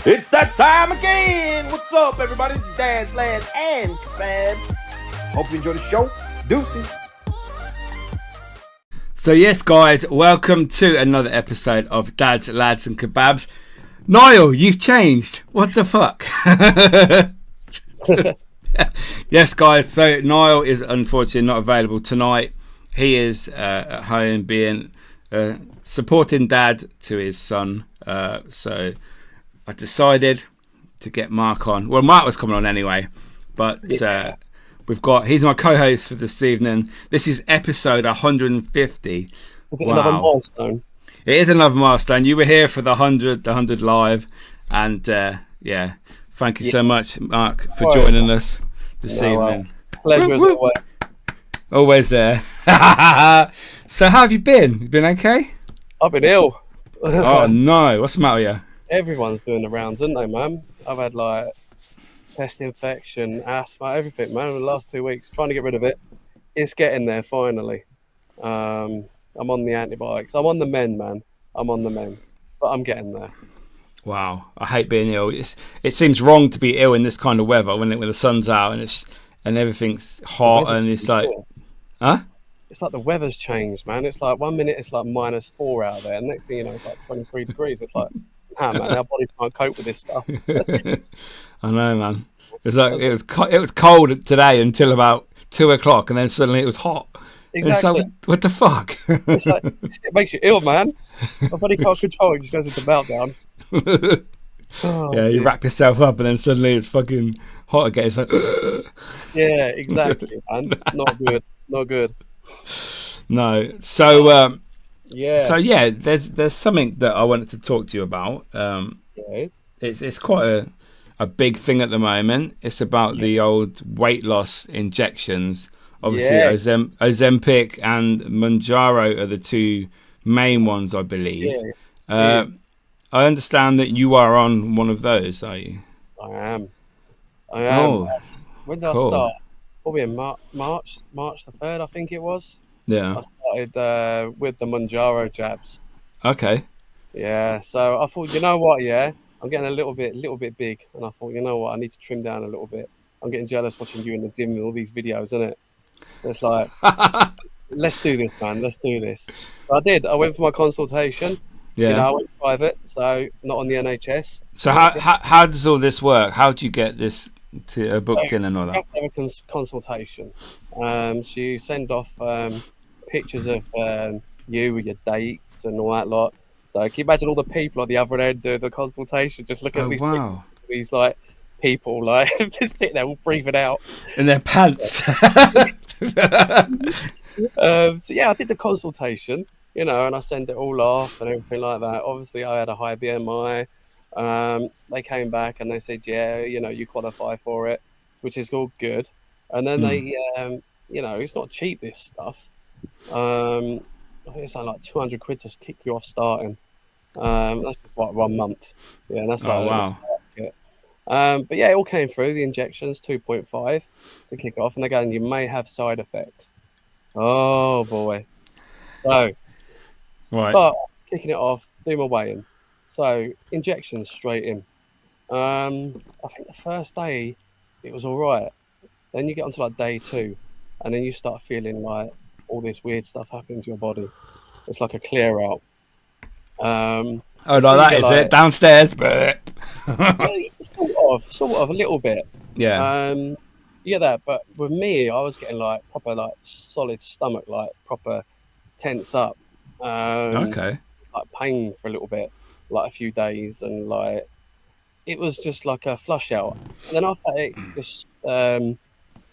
It's that time again. What's up, everybody? This is Dads Lads Kebabs. Hope you enjoy the show. Deuces. So yes, guys, welcome to another episode of Dads Lads and Kebabs. Niall, you've changed. What the fuck? Yes, guys. So Niall is unfortunately not available tonight. He is at home being supporting dad to his son. So I decided to get Mark on. Well, Mark was coming on anyway, but he's my co-host for this evening. This is episode 150. Is it another milestone? It is another milestone. You were here for the 100 live, and thank you so much, Mark, for joining us this evening. Pleasure as always. Always there. So how have you been? You been okay? I've been ill. Oh no, what's the matter with you? Everyone's doing the rounds, isn't they, man? I've had like chest infection, asthma, everything, man. In the last 2 weeks, trying to get rid of it. It's getting there finally. I'm on the antibiotics. I'm on the mend, man. I'm on the mend, but I'm getting there. Wow, I hate being ill. It seems wrong to be ill in this kind of weather when the sun's out and everything's hot and it's like, huh? It's like the weather's changed, man. It's like 1 minute it's like -4 out there, and next thing you know, it's like 23 degrees. It's like, man, our bodies can't cope with this stuff. I know, man. It's like it was cold today until about 2 o'clock, and then suddenly it was hot. Exactly. It's like, what the fuck? It's like, it makes you ill, man. My body can't control it; just goes into meltdown. You wrap yourself up, and then suddenly it's fucking hot again. It's like, yeah, exactly, man. Not good. Not good. No. So yeah. there's something that I wanted to talk to you about. Yes. It's quite a big thing at the moment. It's about the old weight loss injections. Obviously, Ozempic and Mounjaro are the two main ones, I believe. Yeah. I understand that you are on one of those, are you? I am. Oh, when did I start? Probably in March the 3rd, I think it was. Yeah. I started with the Mounjaro jabs. Okay. Yeah. So I thought, you know what? Yeah, I'm getting a little bit big, and I thought, you know what? I need to trim down a little bit. I'm getting jealous watching you in the gym with all these videos, isn't it? So it's like, let's do this, man. Let's do this. So I did. I went for my consultation. Yeah. You know, I went private, so not on the NHS. So how does all this work? How do you get this to booked in and all that? You have to have a consultation. So you send off pictures of you with your dates and all that lot. So can you imagine all the people at the other end doing the consultation, just looking at these like people like just sitting there all breathing out in their pants. So yeah, I did the consultation, you know, and I sent it all off and everything like that. Obviously, I had a high BMI. They came back and they said, yeah, you know, you qualify for it, which is all good. And then they, you know, it's not cheap, this stuff. I think it's like 200 quid to kick you off starting. That's just like 1 month. Yeah, and that's like, wow. But yeah, it all came through. The injections, 2.5 to kick off. And again, you may have side effects. Oh, boy. So, start kicking it off, do my weigh-in. So, injections straight in. I think the first day, it was all right. Then you get onto like day 2, and then you start feeling like all this weird stuff happening to your body. It's like a clear out. Like that, is it? Downstairs? Sort of, a little bit. Yeah. You get that, but with me, I was getting like proper, like solid stomach, like proper tense up. Okay. Like pain for a little bit, like a few days, and like it was just like a flush out. And then after it just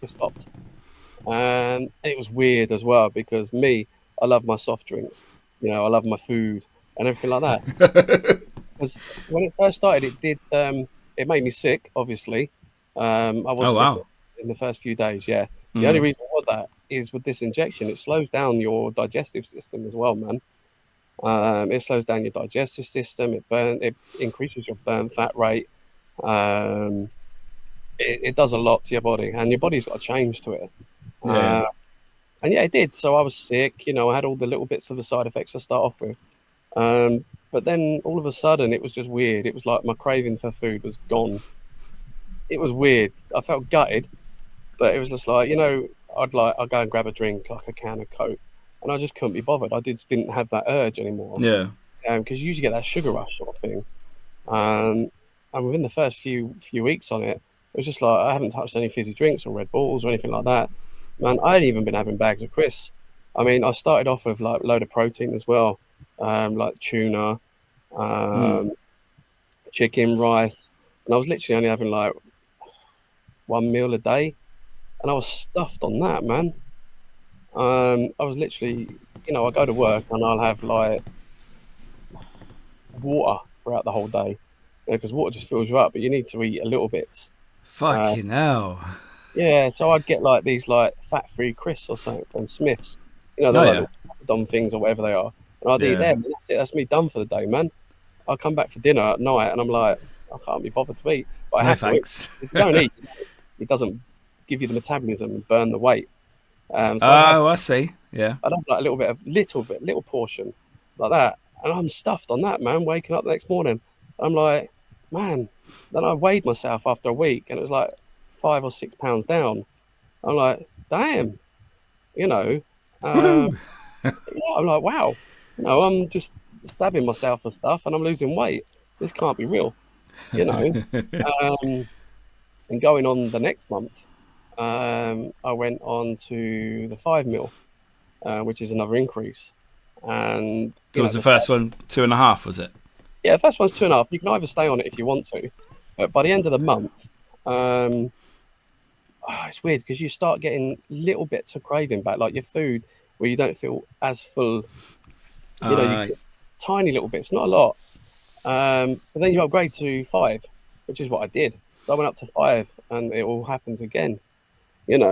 stopped. And it was weird as well because I love my soft drinks, you know, I love my food and everything like that. Because when it first started, it did. It made me sick, obviously. I was sick in the first few days. Yeah. The only reason for that is with this injection, it slows down your digestive system as well, man. It slows down your digestive system. It increases your burn fat rate. It does a lot to your body, and your body's got to change to it. And yeah, it did. So I was sick. You know, I had all the little bits of the side effects to start off with. But But then all of a sudden, it was just weird. It was like my craving for food was gone. It was weird. I felt gutted, but it was just like, I'd go and grab a drink, like a can of Coke, and I just couldn't be bothered. I didn't have that urge anymore. Yeah. Because you usually get that sugar rush sort of thing. And within the first few weeks on it, it was just like I haven't touched any fizzy drinks or Red Bulls or anything like that. Man, I hadn't even been having bags of crisps. I mean, I started off with like a load of protein as well, like tuna, chicken, rice, and I was literally only having like one meal a day, and I was stuffed on that, man. I was literally, I go to work and I'll have like water throughout the whole day, because water just fills you up, but you need to eat a little bit. Fucking hell. Yeah, so I'd get like these like fat-free crisps or something from Smith's. They're Oh, like yeah. the dumb things or whatever they are. And I'd eat Yeah. them, and that's it. That's me done for the day, man. I come back for dinner at night, and I'm like, I can't be bothered to eat, but I No have to eat. thanks. If you don't eat, it doesn't give you the metabolism and burn the weight. So Oh, I see. Yeah. I'd have like a little portion like that, and I'm stuffed on that, man. Waking up the next morning, I'm like, man. Then I weighed myself after a week, and it was like 5 or 6 pounds down. I'm like, damn, you know. Woohoo. Yeah, I'm like, wow, I'm just stabbing myself and stuff, and I'm losing weight. This can't be real, you know. Um, and going on the next month, I went on to the 5 mil, which is another increase. And So was the first one 2.5? Was it? yeah, the first one's 2.5. You can either stay on it if you want to, but by the end of the month, it's weird because you start getting little bits of craving back, like your food, where you don't feel as full. You get tiny little bits, not a lot. But then you upgrade to 5, which is what I did. So I went up to 5, and it all happens again. The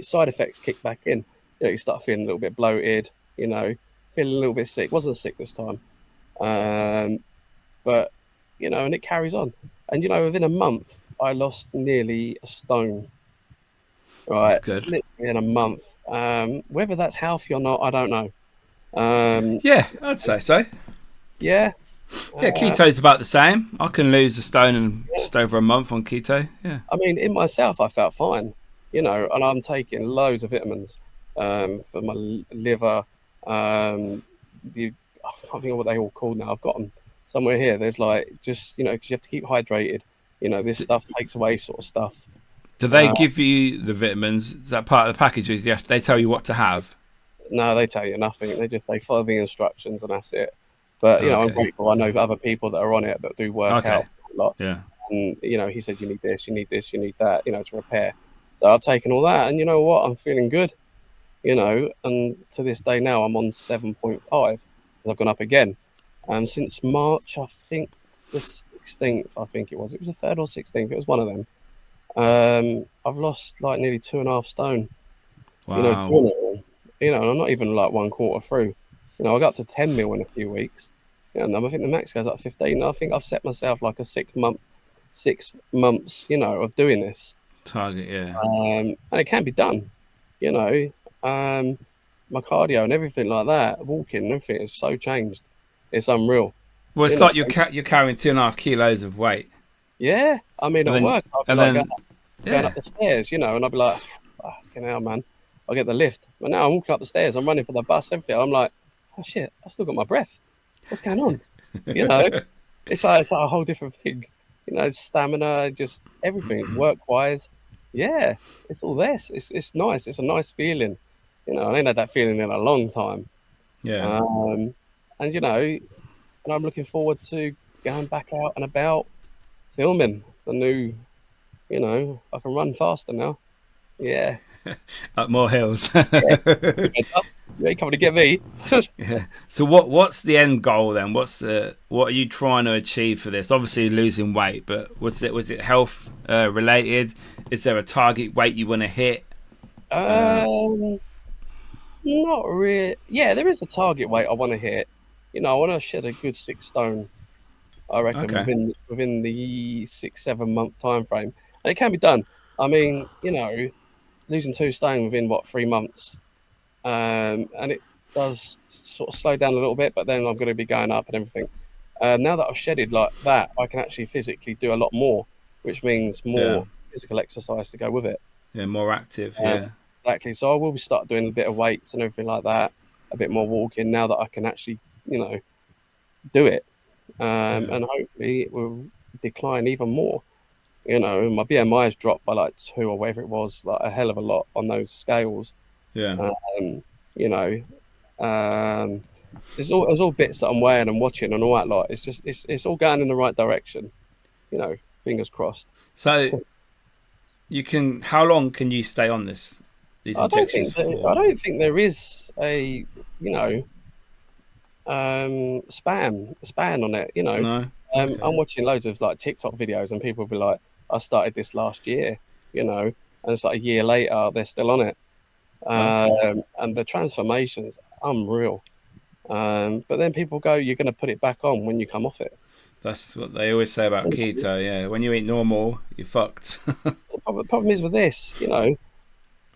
side effects kick back in. You start feeling a little bit bloated. Feeling a little bit sick. Wasn't sick this time, but and it carries on. And within a month, I lost nearly a stone. Right, That's good. literally in a month. Whether that's healthy or not, I don't know. Um, Yeah, I'd say so. yeah, Yeah, keto's about the same. I can lose a stone in just over a month on keto. Yeah. I mean, in myself, I felt fine, and I'm taking loads of vitamins for my liver. I can't think of what they all called now. I've got them somewhere here. There's like just because you have to keep hydrated. This stuff takes away sort of stuff. Do they give you the vitamins? Is that part of the package? Or they tell you what to have? No, they tell you nothing. They just say follow the instructions and that's it. But I'm Okay. grateful. I know other people that are on it that do work Okay. out a lot. Yeah. And he said you need this, you need this, you need that, to repair. So I've taken all that, and you know what? I'm feeling good. And to this day now, I'm on 7.5 because I've gone up again. And since March, I think the 16th, I think it was the 3rd or 16th. It was one of them. I've lost like nearly 2.5 stone. Wow. Doing it all. And I'm not even like 1/4 through. I got up to 10 mil in a few weeks. And I think the max goes up 15. I think I've set myself like a 6 months, of doing this. Target, yeah. And it can be done, my cardio and everything like that, walking and everything is so changed. It's unreal. Well, it's like you're carrying 2.5 kilos of weight. Yeah. I mean, at work, I'll be like going up the stairs, and I'll be like, fucking hell, man. I'll get the lift. But now I'm walking up the stairs, I'm running for the bus, everything. I'm like, oh shit, I've still got my breath. What's going on? It's like a whole different thing. Stamina, just everything, work-wise. Yeah, it's all this. It's nice. It's a nice feeling. I ain't had that feeling in a long time. Yeah. And and I'm looking forward to going back out and about, filming the new. I can run faster now. Yeah. Up more hills. You ain't coming to get me. Yeah. So what's the end goal then? What are you trying to achieve for this? Obviously losing weight, but was it health related? Is there a target weight you want to hit? Not really. Yeah, there is a target weight I want to hit. I want to shed a good 6 stone. I reckon Okay. within the 6-7 month time frame, and it can be done. I mean, losing 2 stone within 3 months, and does sort of slow down a little bit, but then I'm going to be going up and everything. Now that I've shedded like that, I can actually physically do a lot more, which means more physical exercise to go with it. Yeah, more active. Yeah. Exactly. So I will start doing a bit of weights and everything like that, a bit more walking now that I can actually, do it. And hopefully it will decline even more. My BMI has dropped by like 2 or whatever it was, like a hell of a lot on those scales. Yeah. You know, there's all bits that I'm weighing and watching and all that lot. It's just it's all going in the right direction. Fingers crossed. So how long can you stay on these injections for? I don't think there is a span on it. No. Okay. I'm watching loads of like TikTok videos and people will be like, I started this last year, and it's like a year later they're still on it. And the transformation's unreal. But then people go, you're going to put it back on when you come off it. That's what they always say about keto. Yeah, when you eat normal, you're fucked. The problem is with this, I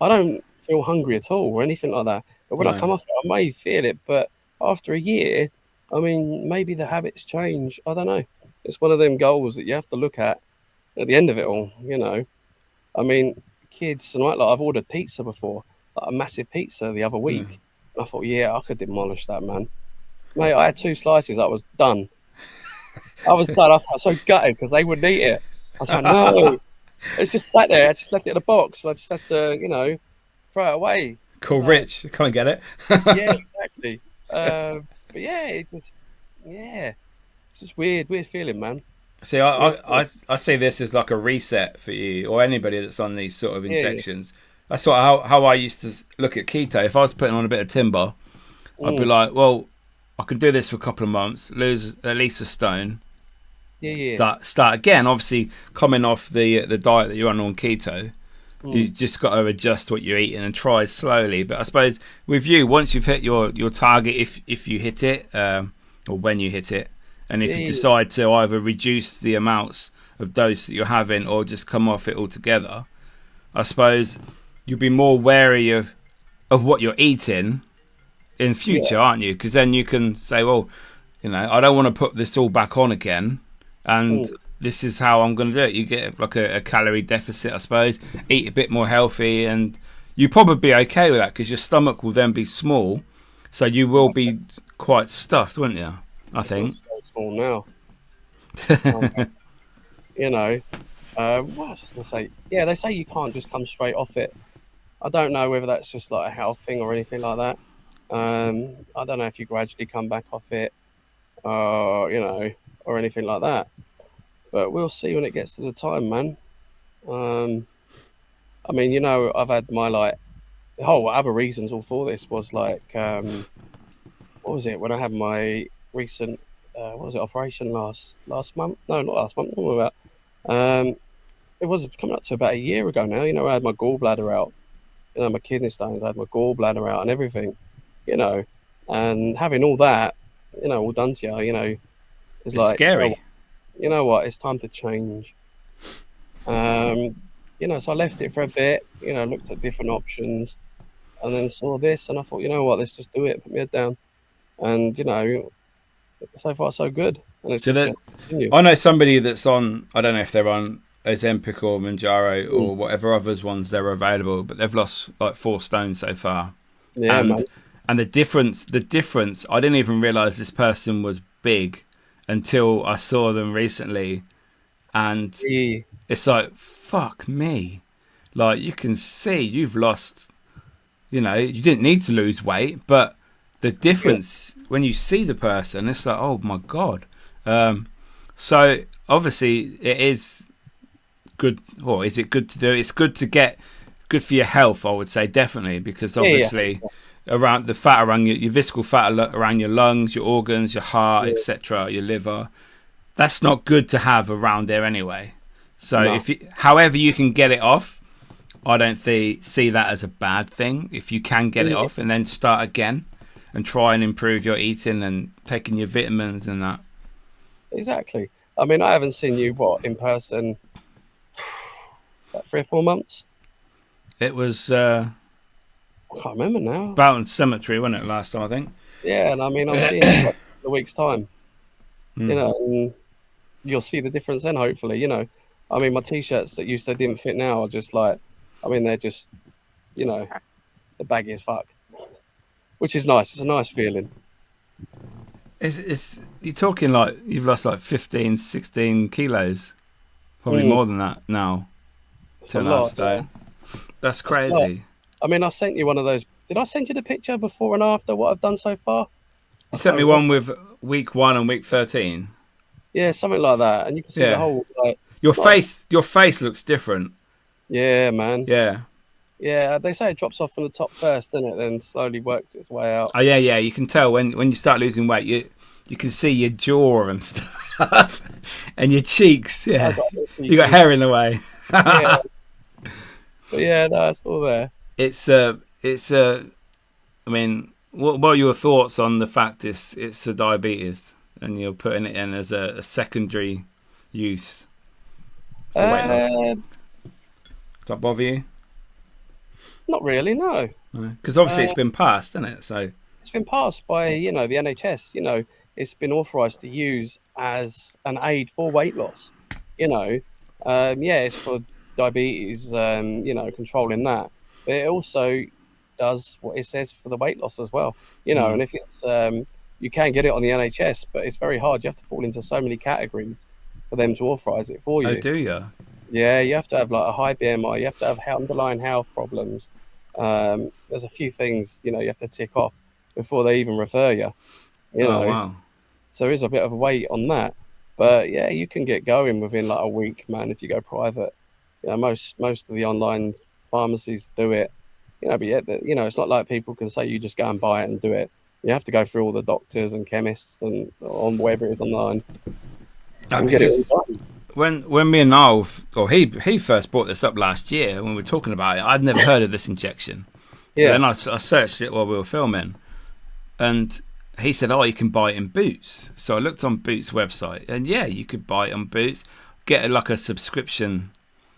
don't feel hungry at all or anything like that. But when I come off it, I may feel it. But after a year, I mean, maybe the habits change. I don't know. It's one of them goals that you have to look at the end of it all. I mean, kids and like I've ordered pizza before, like a massive pizza the other week. And I thought, yeah, I could demolish that, man. Mate, I had 2 slices. I was done. I was so gutted because they wouldn't eat it. I was like, no. It's just sat there. I just left it in a box. I just had to, throw it away. Call Rich. Come and get it. Yeah, exactly. But yeah, it's just weird feeling, man. See, I see this as like a reset for you or anybody that's on these sort of injections. Yeah. That's how I used to look at keto. If I was putting on a bit of timber, I'd be like, well, I can do this for a couple of months, lose at least a stone. Yeah. Start again. Obviously, coming off the diet that you're on keto, you just got to adjust what you're eating and try slowly. But I suppose with you, once you've hit your target, if you hit it, or when you hit it, and if you decide to either reduce the amounts of dose that you're having or just come off it altogether, I suppose you'll be more wary of what you're eating in future, aren't you? Because then you can say, well, I don't want to put this all back on again. And this is how I'm going to do it. You get like a calorie deficit, I suppose. Eat a bit more healthy, and you probably be okay with that because your stomach will then be small, so you will be quite stuffed, won't you? I think. So small now. What else did I say? Yeah, they say you can't just come straight off it. I don't know whether that's just like a health thing or anything like that. I don't know if you gradually come back off it, or anything like that. But we'll see when it gets to the time, man. I mean, I've had my other reasons all for this was like, what was it when I had my recent operation last month? No, not last month. What was about? It was coming up to about a year ago now. I had my gallbladder out. My kidney stones. I had my gallbladder out and everything. And having all that, all done to you, it's like scary. You know what? It's time to change. So I left it for a bit. Looked at different options, and then saw this, and I thought, you know what? Let's just do it. Put my head down, and so far so good. And it's I know somebody that's on. I don't know if they're on Ozempic or Mounjaro or whatever others ones that are available, but they've lost like 4 stone so far. Yeah, man. And the difference, I didn't even realize this person was big until I saw them recently. And it's like, fuck me. Like, you can see you've lost, you didn't need to lose weight, but the difference when you see the person, it's like, oh my God. So obviously it is good, or is it good to do? It's good to get good for your health, I would say, definitely, because obviously around the fat around your visceral fat around your lungs, your organs, your heart, etc., your liver, that's not good to have around there anyway. So however you can get it off, I don't see that as a bad thing. If you can get it off and then start again and try and improve your eating and taking your vitamins and that. Exactly. I mean, I haven't seen you in person about 3 or 4 months. It was I can't remember now. Boughton Cemetery, wasn't it, last time, I think? Yeah, and I mean, I'm seeing it like in a week's time. Mm. And you'll see the difference then, hopefully. I mean, my t-shirts that used to didn't fit now are just like, I mean, they're just, they're baggy as fuck, which is nice. It's a nice feeling. You're talking like you've lost like 15, 16 kilos, probably more than that now. It's a lot. Stone. Yeah. That's crazy. I mean, I sent you one of those. Did I send you the picture before and after what I've done so far? You sent me one with week 1 and week 13. Yeah, something like that, and you can see the whole your face looks different. Yeah, man. Yeah. Yeah, they say it drops off from the top first, doesn't it? Then slowly works its way out. Oh yeah. You can tell when you start losing weight, you can see your jaw and stuff, and your cheeks. Yeah, you got hair in the way. Yeah. But yeah, no, it's all there. It's I mean, what are your thoughts on the fact it's a diabetes and you're putting it in as a secondary use for weight loss? Does that bother you? Not really, no. Because obviously it's been passed, hasn't it? So it's been passed by the NHS. It's been authorised to use as an aid for weight loss. It's for diabetes. Controlling that. But it also does what it says for the weight loss as well. And if it's you can get it on the NHS, but it's very hard. You have to fall into so many categories for them to authorise it for you. Oh, do you? Yeah, you have to have like a high BMI. You have to have underlying health problems. There's a few things you have to tick off before they even refer you. Oh wow! So there is a bit of a wait on that, but yeah, you can get going within like a week, man. If you go private, most of the online pharmacies do it. But it's not like people can say you just go and buy it and do it. You have to go through all the doctors and chemists and on wherever it is online. No, because when me and Niall, he first brought this up last year when we were talking about it, I'd never heard of this injection. So then I searched it while we were filming, and he said, "Oh, you can buy it in Boots." So I looked on Boots' website, and yeah, you could buy it on Boots, get like a subscription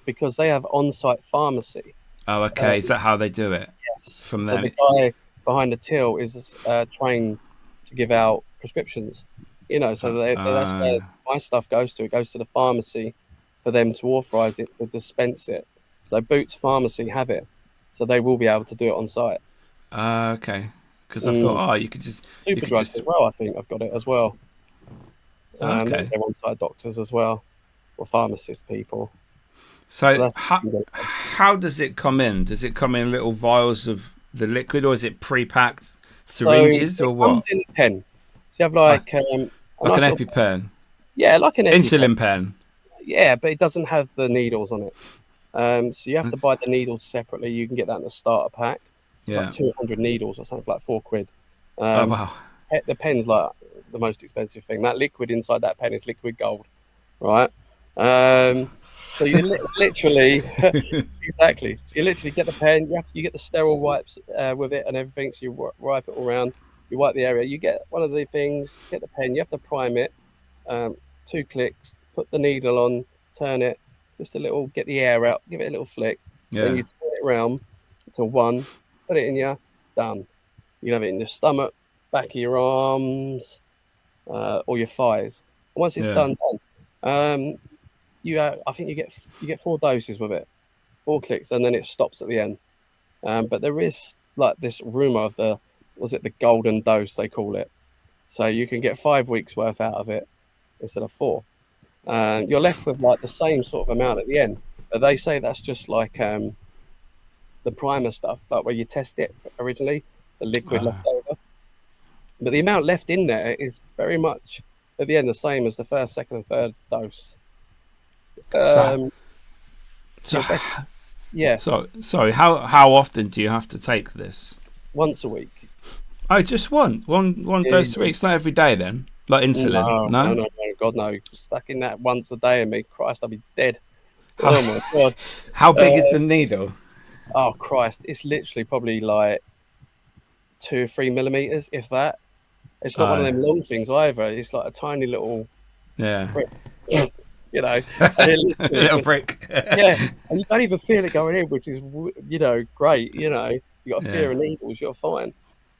because they have on-site pharmacy. Oh, okay. Is that how they do it? Yes. From so them. the guy behind the till is trained to give out prescriptions. So that's where my stuff goes to. It goes to the pharmacy for them to authorise it, to dispense it. So Boots Pharmacy have it, so they will be able to do it on site. Okay. Because I thought, you could just Superdrugs as well. I think I've got it as well. Okay. They're on-site doctors as well, or pharmacist people. So how does it come in? Does it come in little vials of the liquid, or is it pre-packed syringes, or what? It comes in a pen. So you have like an EpiPen. Yeah, like an insulin pen. Yeah, but it doesn't have the needles on it. So you have to buy the needles separately. You can get that in the starter pack. It's like 200 needles or something, for like £4. Oh wow! The pen's like the most expensive thing. That liquid inside that pen is liquid gold, right? So you literally exactly. So you literally get the pen. You get the sterile wipes with it and everything. So you wipe it all around. You wipe the area. You get one of the things. Get the pen. You have to prime it. 2 clicks. Put the needle on. Turn it. Just a little. Get the air out. Give it a little flick. Yeah. Then you turn it around to 1. Put it in your. Done. You can have it in your stomach, back of your arms, or your thighs. And once it's done. I think you get 4 doses with it, 4 clicks, and then it stops at the end. But there is like this rumor of the golden dose they call it. So you can get 5 weeks worth out of it instead of 4. You're left with like the same sort of amount at the end. But they say that's just like the primer stuff, like where you test it originally, the liquid left over. But the amount left in there is very much at the end the same as the first, second, and third dose. So sorry. How often do you have to take this? Once a week. Oh, just one dose a week. It's not every day then, like insulin. No, God no. Stuck in that once a day, and me, Christ, I'll be dead. Oh my God. How big is the needle? Oh Christ, it's literally probably like 2 or 3 millimeters, if that. It's not one of them long things either. It's like a tiny little prick, and it little prick. Yeah, and you don't even feel it going in, which is great. You got a fear of needles, you're fine.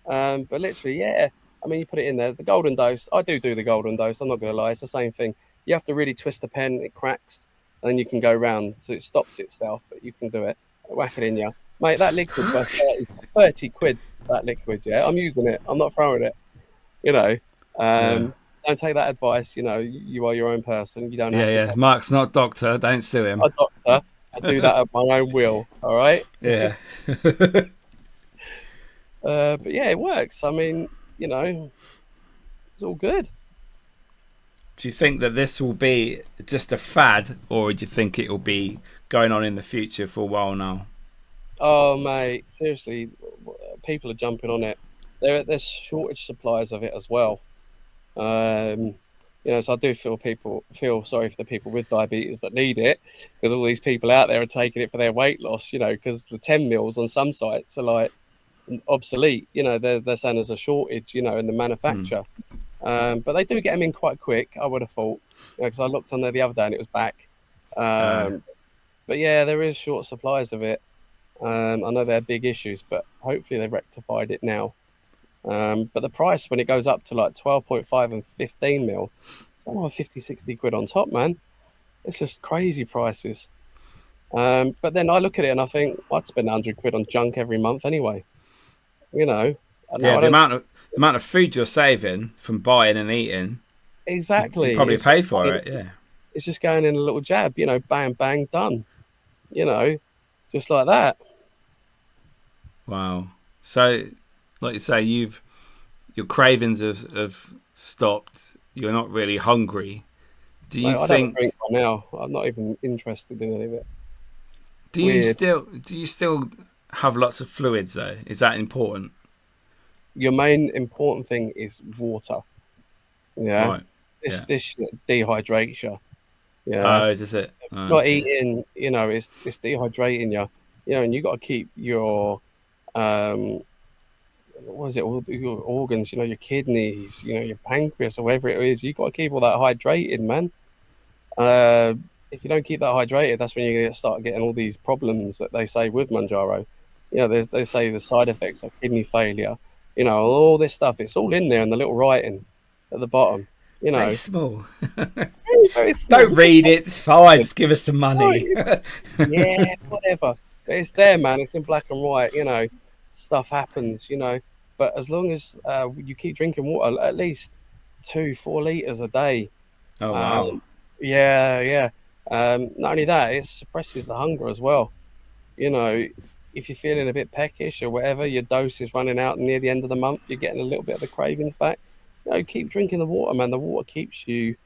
But literally, yeah. I mean, you put it in there. The golden dose. I do the golden dose. I'm not gonna lie. It's the same thing. You have to really twist the pen. It cracks, and then you can go round, so it stops itself. But you can do it. Whack it in you, mate. That liquid's worth 30 quid. That liquid, yeah. I'm using it. I'm not throwing it. You know. Don't take that advice. You know, you are your own person. You don't have to take Mark's not doctor. Don't sue him. a doctor. I do that at my own will. All right. Yeah. But yeah, it works. I mean, you know, it's all good. Do you think that this will be just a fad, or do you think it will be going on in the future for a while now? Oh, mate, seriously, people are jumping on it. There's shortage supplies of it as well. You know, so I do feel sorry for the people with diabetes that need it, because all these people out there are taking it for their weight loss. You know, because the 10 mils on some sites are like obsolete. You know, they're saying there's a shortage. You know, in the manufacture. But they do get them in quite quick, I would have thought, because I looked on there the other day and it was back. But yeah, there is short supplies of it. I know they're big issues, but hopefully they've rectified it now. But the price, when it goes up to like 12.5 and 15 mil, it's another 50, 60 quid on top, man. It's just crazy prices. But then I look at it and I think I'd spend 100 quid on junk every month anyway. You know, Yeah, the amount of food you're saving from buying and eating, exactly. you probably pay for it. Yeah, it's just going in a little jab. You know, bang, bang, done. You know, just like that. Wow. So, like you say, your cravings have stopped. You're not really hungry. Do you Mate, I don't drink by now. I'm not even interested in any of it. Do you still have lots of fluids though? Is that important? Your main important thing is water. Yeah. Right. This dehydrates you. Yeah. Oh, is it? Oh, Not eating, you know, it's dehydrating you. You know, and you got to keep your what is it? All your organs. You know, your kidneys. You know, your pancreas or whatever it is. You got to keep all that hydrated, man. If you don't keep that hydrated, that's when you start getting all these problems that they say with Mounjaro. You know, they say the side effects are kidney failure. You know, all this stuff. It's all in there in the little writing at the bottom. You know, very small. it's very, very small. Don't read it. It's fine. Just give us some money. Yeah, whatever. But it's there, man. It's in black and white. You know, stuff happens. You know, but as long as you keep drinking water, at least 2-4 liters a day. Oh wow. Yeah. Not only that, it suppresses the hunger as well. You know, if you're feeling a bit peckish or whatever, your dose is running out near the end of the month, you're getting a little bit of the cravings back. You know, keep drinking the water, man. The water keeps you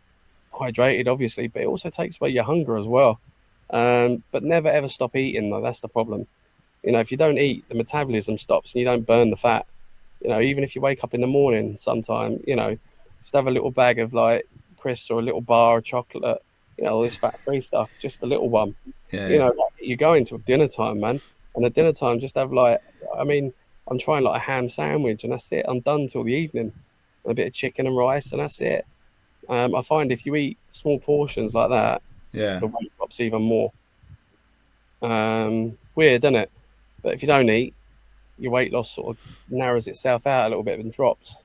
hydrated, obviously, but it also takes away your hunger as well. But never ever stop eating, though. That's the problem. You know, if you don't eat, the metabolism stops and you don't burn the fat. You know, even if you wake up in the morning sometime, you know, just have a little bag of like crisps or a little bar of chocolate, you know, all this fat-free stuff, just a little one. You know, like, you're going to dinner time, man. And at dinner time, just have like, I mean, I'm trying like a ham sandwich and that's it. I'm done till the evening. A bit of chicken and rice and that's it. I find if you eat small portions like that, the weight drops even more. Weird, isn't it? But if you don't eat, your weight loss sort of narrows itself out a little bit and drops.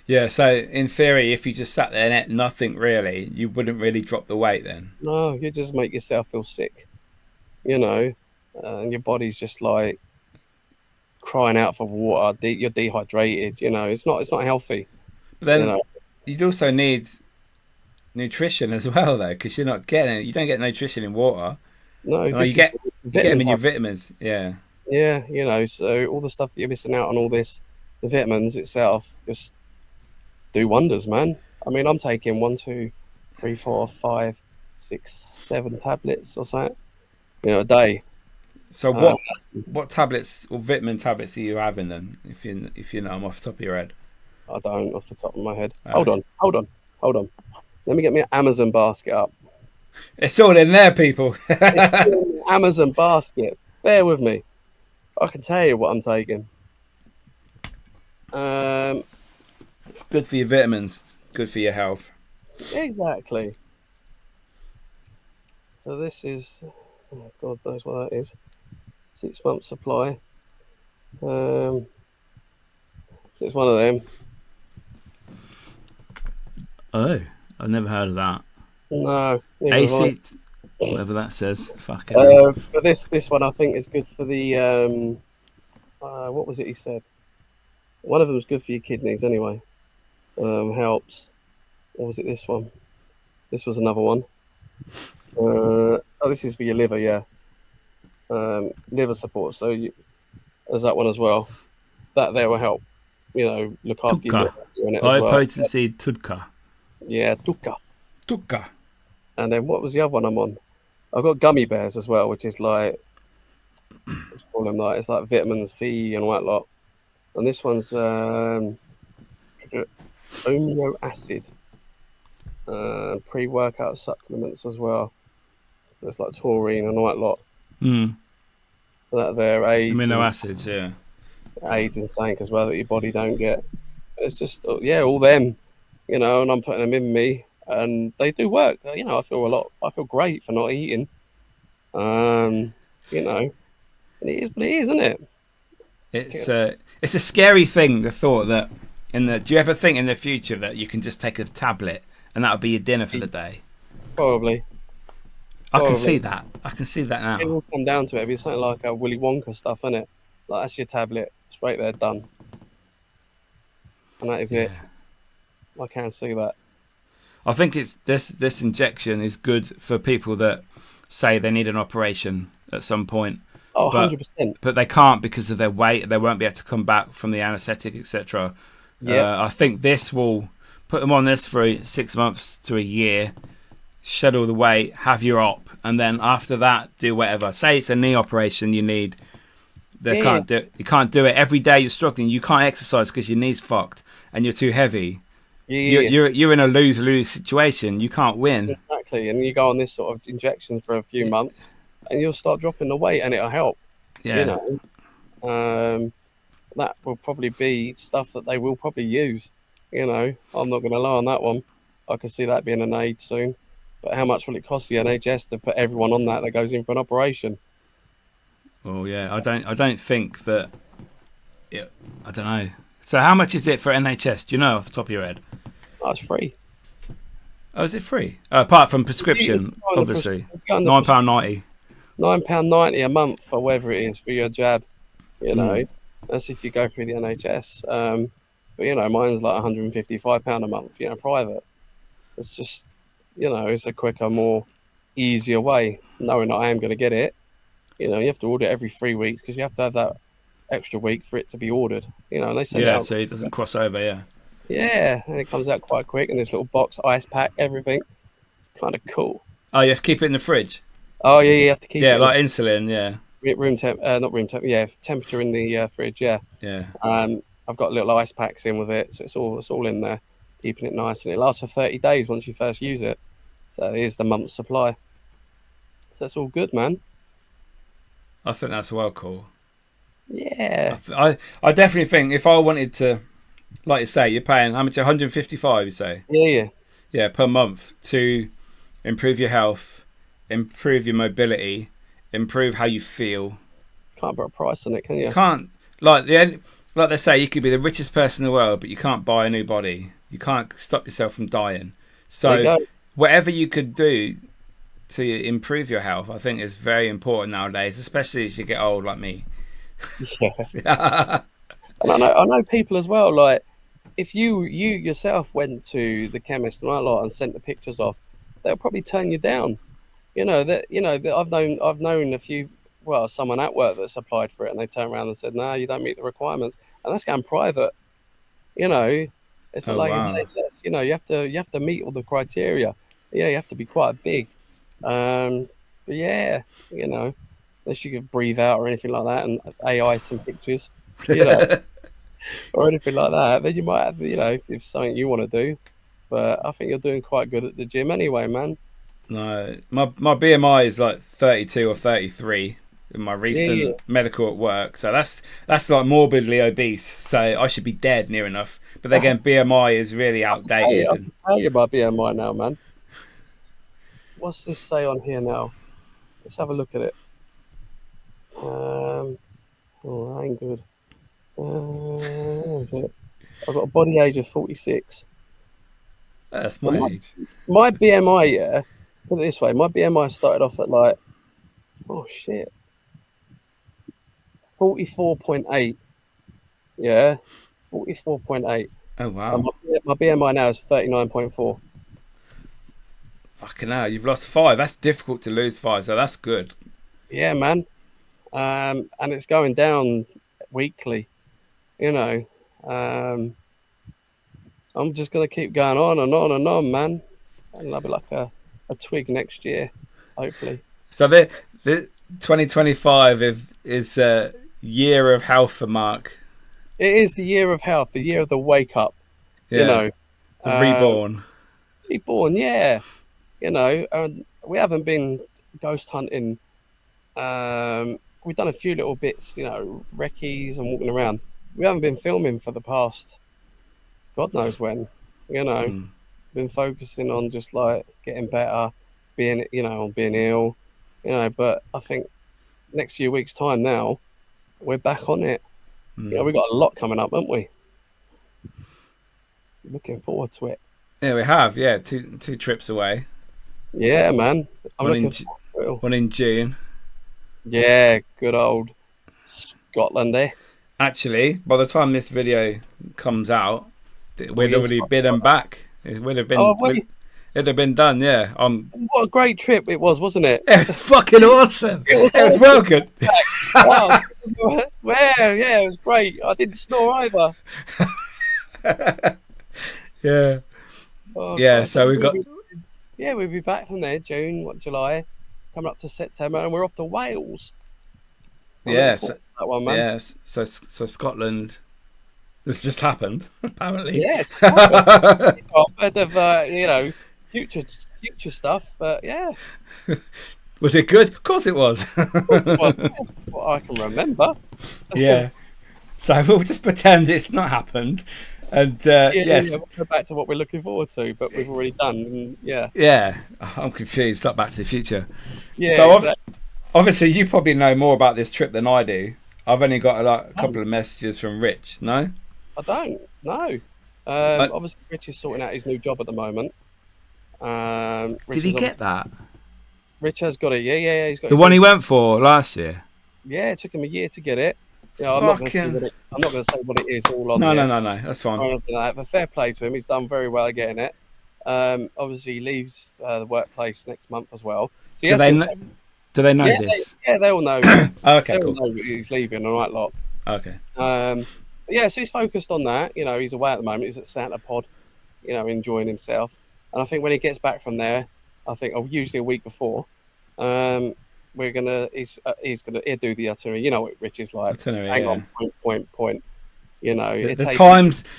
Yeah, so in theory, if you just sat there and ate nothing really, you wouldn't really drop the weight then. No, you just make yourself feel sick, you know, and your body's just like crying out for water. You're dehydrated, you know. It's not healthy. But then you know? You'd also need nutrition as well, though, because you're not getting it. You don't get nutrition in water. No, you get them in your vitamins. Yeah. Yeah, you know, so all the stuff that you're missing out on, all this, the vitamins itself, just do wonders, man. I mean, I'm taking 1, 2, 3, 4, 5, 6, 7 tablets or something, you know, a day. So what tablets or vitamin tablets are you having then? If you know them off the top of your head. I don't off the top of my head. Hold on. Let me get me an Amazon basket up. It's all in there, people. It's an Amazon basket. Bear with me. I can tell you what I'm taking. It's good for your vitamins. Good for your health. Exactly. So this is, oh God knows what that is. 6 months supply. So it's one of them. Oh, I've never heard of that. No, neither have I. AC, whatever that says. Fucking hell. But this one I think is good for the what was it he said? One of them is good for your kidneys anyway. Helps. Or was it this one? This was another one. Oh, this is for your liver, yeah. Liver support. So there's that one as well. That there will help. Look after your Tukka. liver in it as High well. potency Tudka. Yeah, Dukkha. Tukka. And then what was the other one I'm on? I've got gummy bears as well, which is like, what's call them like? It's like vitamin C and all that lot. And this one's amino acid, pre-workout supplements as well. So it's like taurine and all that lot. Mm. That there aids Amino and acids, yeah. aids and something as well that your body don't get. It's just all them, and I'm putting them in me, and they do work. I feel great for not eating. And it is what it is, isn't it? It's a scary thing, the thought that do you ever think in the future that you can just take a tablet and that'll be your dinner for the day? Probably. I can see that. I can see that now. It will come down to it. It'll be something like a Willy Wonka stuff, isn't it? Like that's your tablet, straight there, done, and that is it. I can see that. I think it's this injection is good for people that say they need an operation at some point. Oh, 100%. But they can't because of their weight. They won't be able to come back from the anaesthetic, etc. Yeah. I think this will put them on this for 6 months to a year, shed all the weight, have your op, and then after that, do whatever. Say it's a knee operation you need. You can't do it every day. You're struggling. You can't exercise because your knee's fucked and you're too heavy. You're in a lose-lose situation. You can't win. Exactly. And you go on this sort of injection for a few months, and you'll start dropping the weight, and it'll help. Yeah. That will probably be stuff that they will probably use. I'm not going to lie on that one. I can see that being an aid soon. But how much will it cost the NHS to put everyone on that goes in for an operation? Oh yeah, I don't think that. Yeah, I don't know. So how much is it for NHS? Do you know off the top of your head? Oh, it's free. Oh, is it free? Apart from prescription, obviously. £9.90. £9.90 a month or whatever it is for your jab. That's if you go through the NHS. But mine's like £155 a month. Private. It's just, it's a quicker, more easier way. Knowing that I am going to get it. You have to order it every 3 weeks because you have to have that extra week for it to be ordered. And they send it out. So it doesn't cross over. Yeah. Yeah, and it comes out quite quick in this little box, ice pack, everything. It's kind of cool. Oh, you have to keep it in the fridge. Oh yeah, you have to keep it. Yeah, like insulin. Yeah. Room temp, not room temp. Yeah, temperature in the fridge. Yeah. Yeah. I've got little ice packs in with it, so it's all in there, keeping it nice, and it lasts for 30 days once you first use it. So here's the month's supply. So it's all good, man. I think that's well cool. Yeah. I definitely think if I wanted to, like you say, you're paying how much? 155, you say? Yeah, per month to improve your health, improve your mobility, improve how you feel. Can't put a price on it, can you? You can't, like they say, you could be the richest person in the world, but you can't buy a new body. You can't stop yourself from dying. So whatever you could do to improve your health, I think is very important nowadays, especially as you get old, like me. Yeah. And I know people as well. Like, if you yourself went to the chemist and and sent the pictures off, they'll probably turn you down. I've known a few. Well, someone at work that's applied for it, and they turned around and said, "No, you don't meet the requirements," and that's going private. It's not like it's NHS. You have to meet all the criteria. Yeah, you have to be quite big. But yeah, unless you could breathe out or anything like that, and AI some pictures, or anything like that, then you might have, if something you want to do. But I think you're doing quite good at the gym anyway, man. No, my BMI is like 32 or 33 in my recent medical at work, so that's like morbidly obese. So I should be dead near enough. But again, BMI is really outdated. I can tell you my BMI now, man. What's this say on here now? Let's have a look at it. That ain't good. What is it? I've got a body age of 46. That's So my age. my BMI, yeah, put it this way, my BMI started off at like, oh shit, 44.8. Yeah, 44.8. Oh And wow. my BMI now is 39.4. Fucking hell, you've lost 5. That's difficult to lose 5, so that's good. Yeah, man. And it's going down weekly, you know. I'm just gonna keep going on and on and on, man. And I'll be like a twig next year, hopefully. So the 2025 is a year of health for Mark. It is the year of health, the year of the wake up, you Yeah, know. the Um, reborn. Reborn, yeah. You know, and we haven't been ghost hunting. We've done a few little bits, you know, recce's and walking around. We haven't been filming for the past God knows when, you know. Mm. Been focusing on just like getting better, being, you know, being ill, you know. But I think next few weeks' time now, we're back on it. You know, Mm. we got a lot coming up, haven't we? Looking forward to it. Yeah, we have. Yeah, two trips away. Yeah, man. I'm One in looking Ju- forward to it all. one in June. Yeah, good old Scotland, eh? Actually, by the time this video comes out, we'd We in already been and Scotland. back. It would have Oh, been. have we? It'd have been done. Yeah. What a great trip it was, wasn't it? It was fucking awesome. It was It was awesome. well good. Oh, where? Yeah, it was great. I didn't snore either. Yeah. Oh, Yeah. God. So we got. Yeah, we'll be back from there, June, July, coming up to September, and we're off to Wales. I'm looking Yeah. forward So, to that one, man. yeah. So Scotland. This just happened. Apparently. Yeah, it's proper. A bit of you know, future stuff, but yeah, Was it good? Of course it was. well, what I can remember. Yeah. So we'll just pretend it's not happened. And Yeah, yes, we'll go back to what we're looking forward to, but we've already done. And yeah, yeah, I'm confused. Like Back to the Future. yeah, So exactly. obviously you probably know more about this trip than I do. I've only got a couple of messages from Rich. No. I don't know. Uh, Obviously, Rich is sorting out his new job at the moment. did he get that? Rich has got it. Yeah. He's got The his one new he went for last year. Yeah, it took him a year to get it. You know, Fucking. I'm not going to say what it is all on No, here. no, no, no. That's fine. Or anything like that. But fair play to him. He's done very well at getting it. Obviously, he leaves the workplace next month as well. So he Do has they been, know? Do they know yeah, this? they all know. Oh, okay, They all cool. know he's leaving. All right, lot. Okay. But yeah, so he's focused on that. You know, he's away at the moment. He's at Santa Pod. You know, enjoying himself. And I think when he gets back from there, I think usually a week before, we're gonna he'll do the itinerary. You know what Rich is like. Itinerary, Hang yeah. on, point. You know, it takes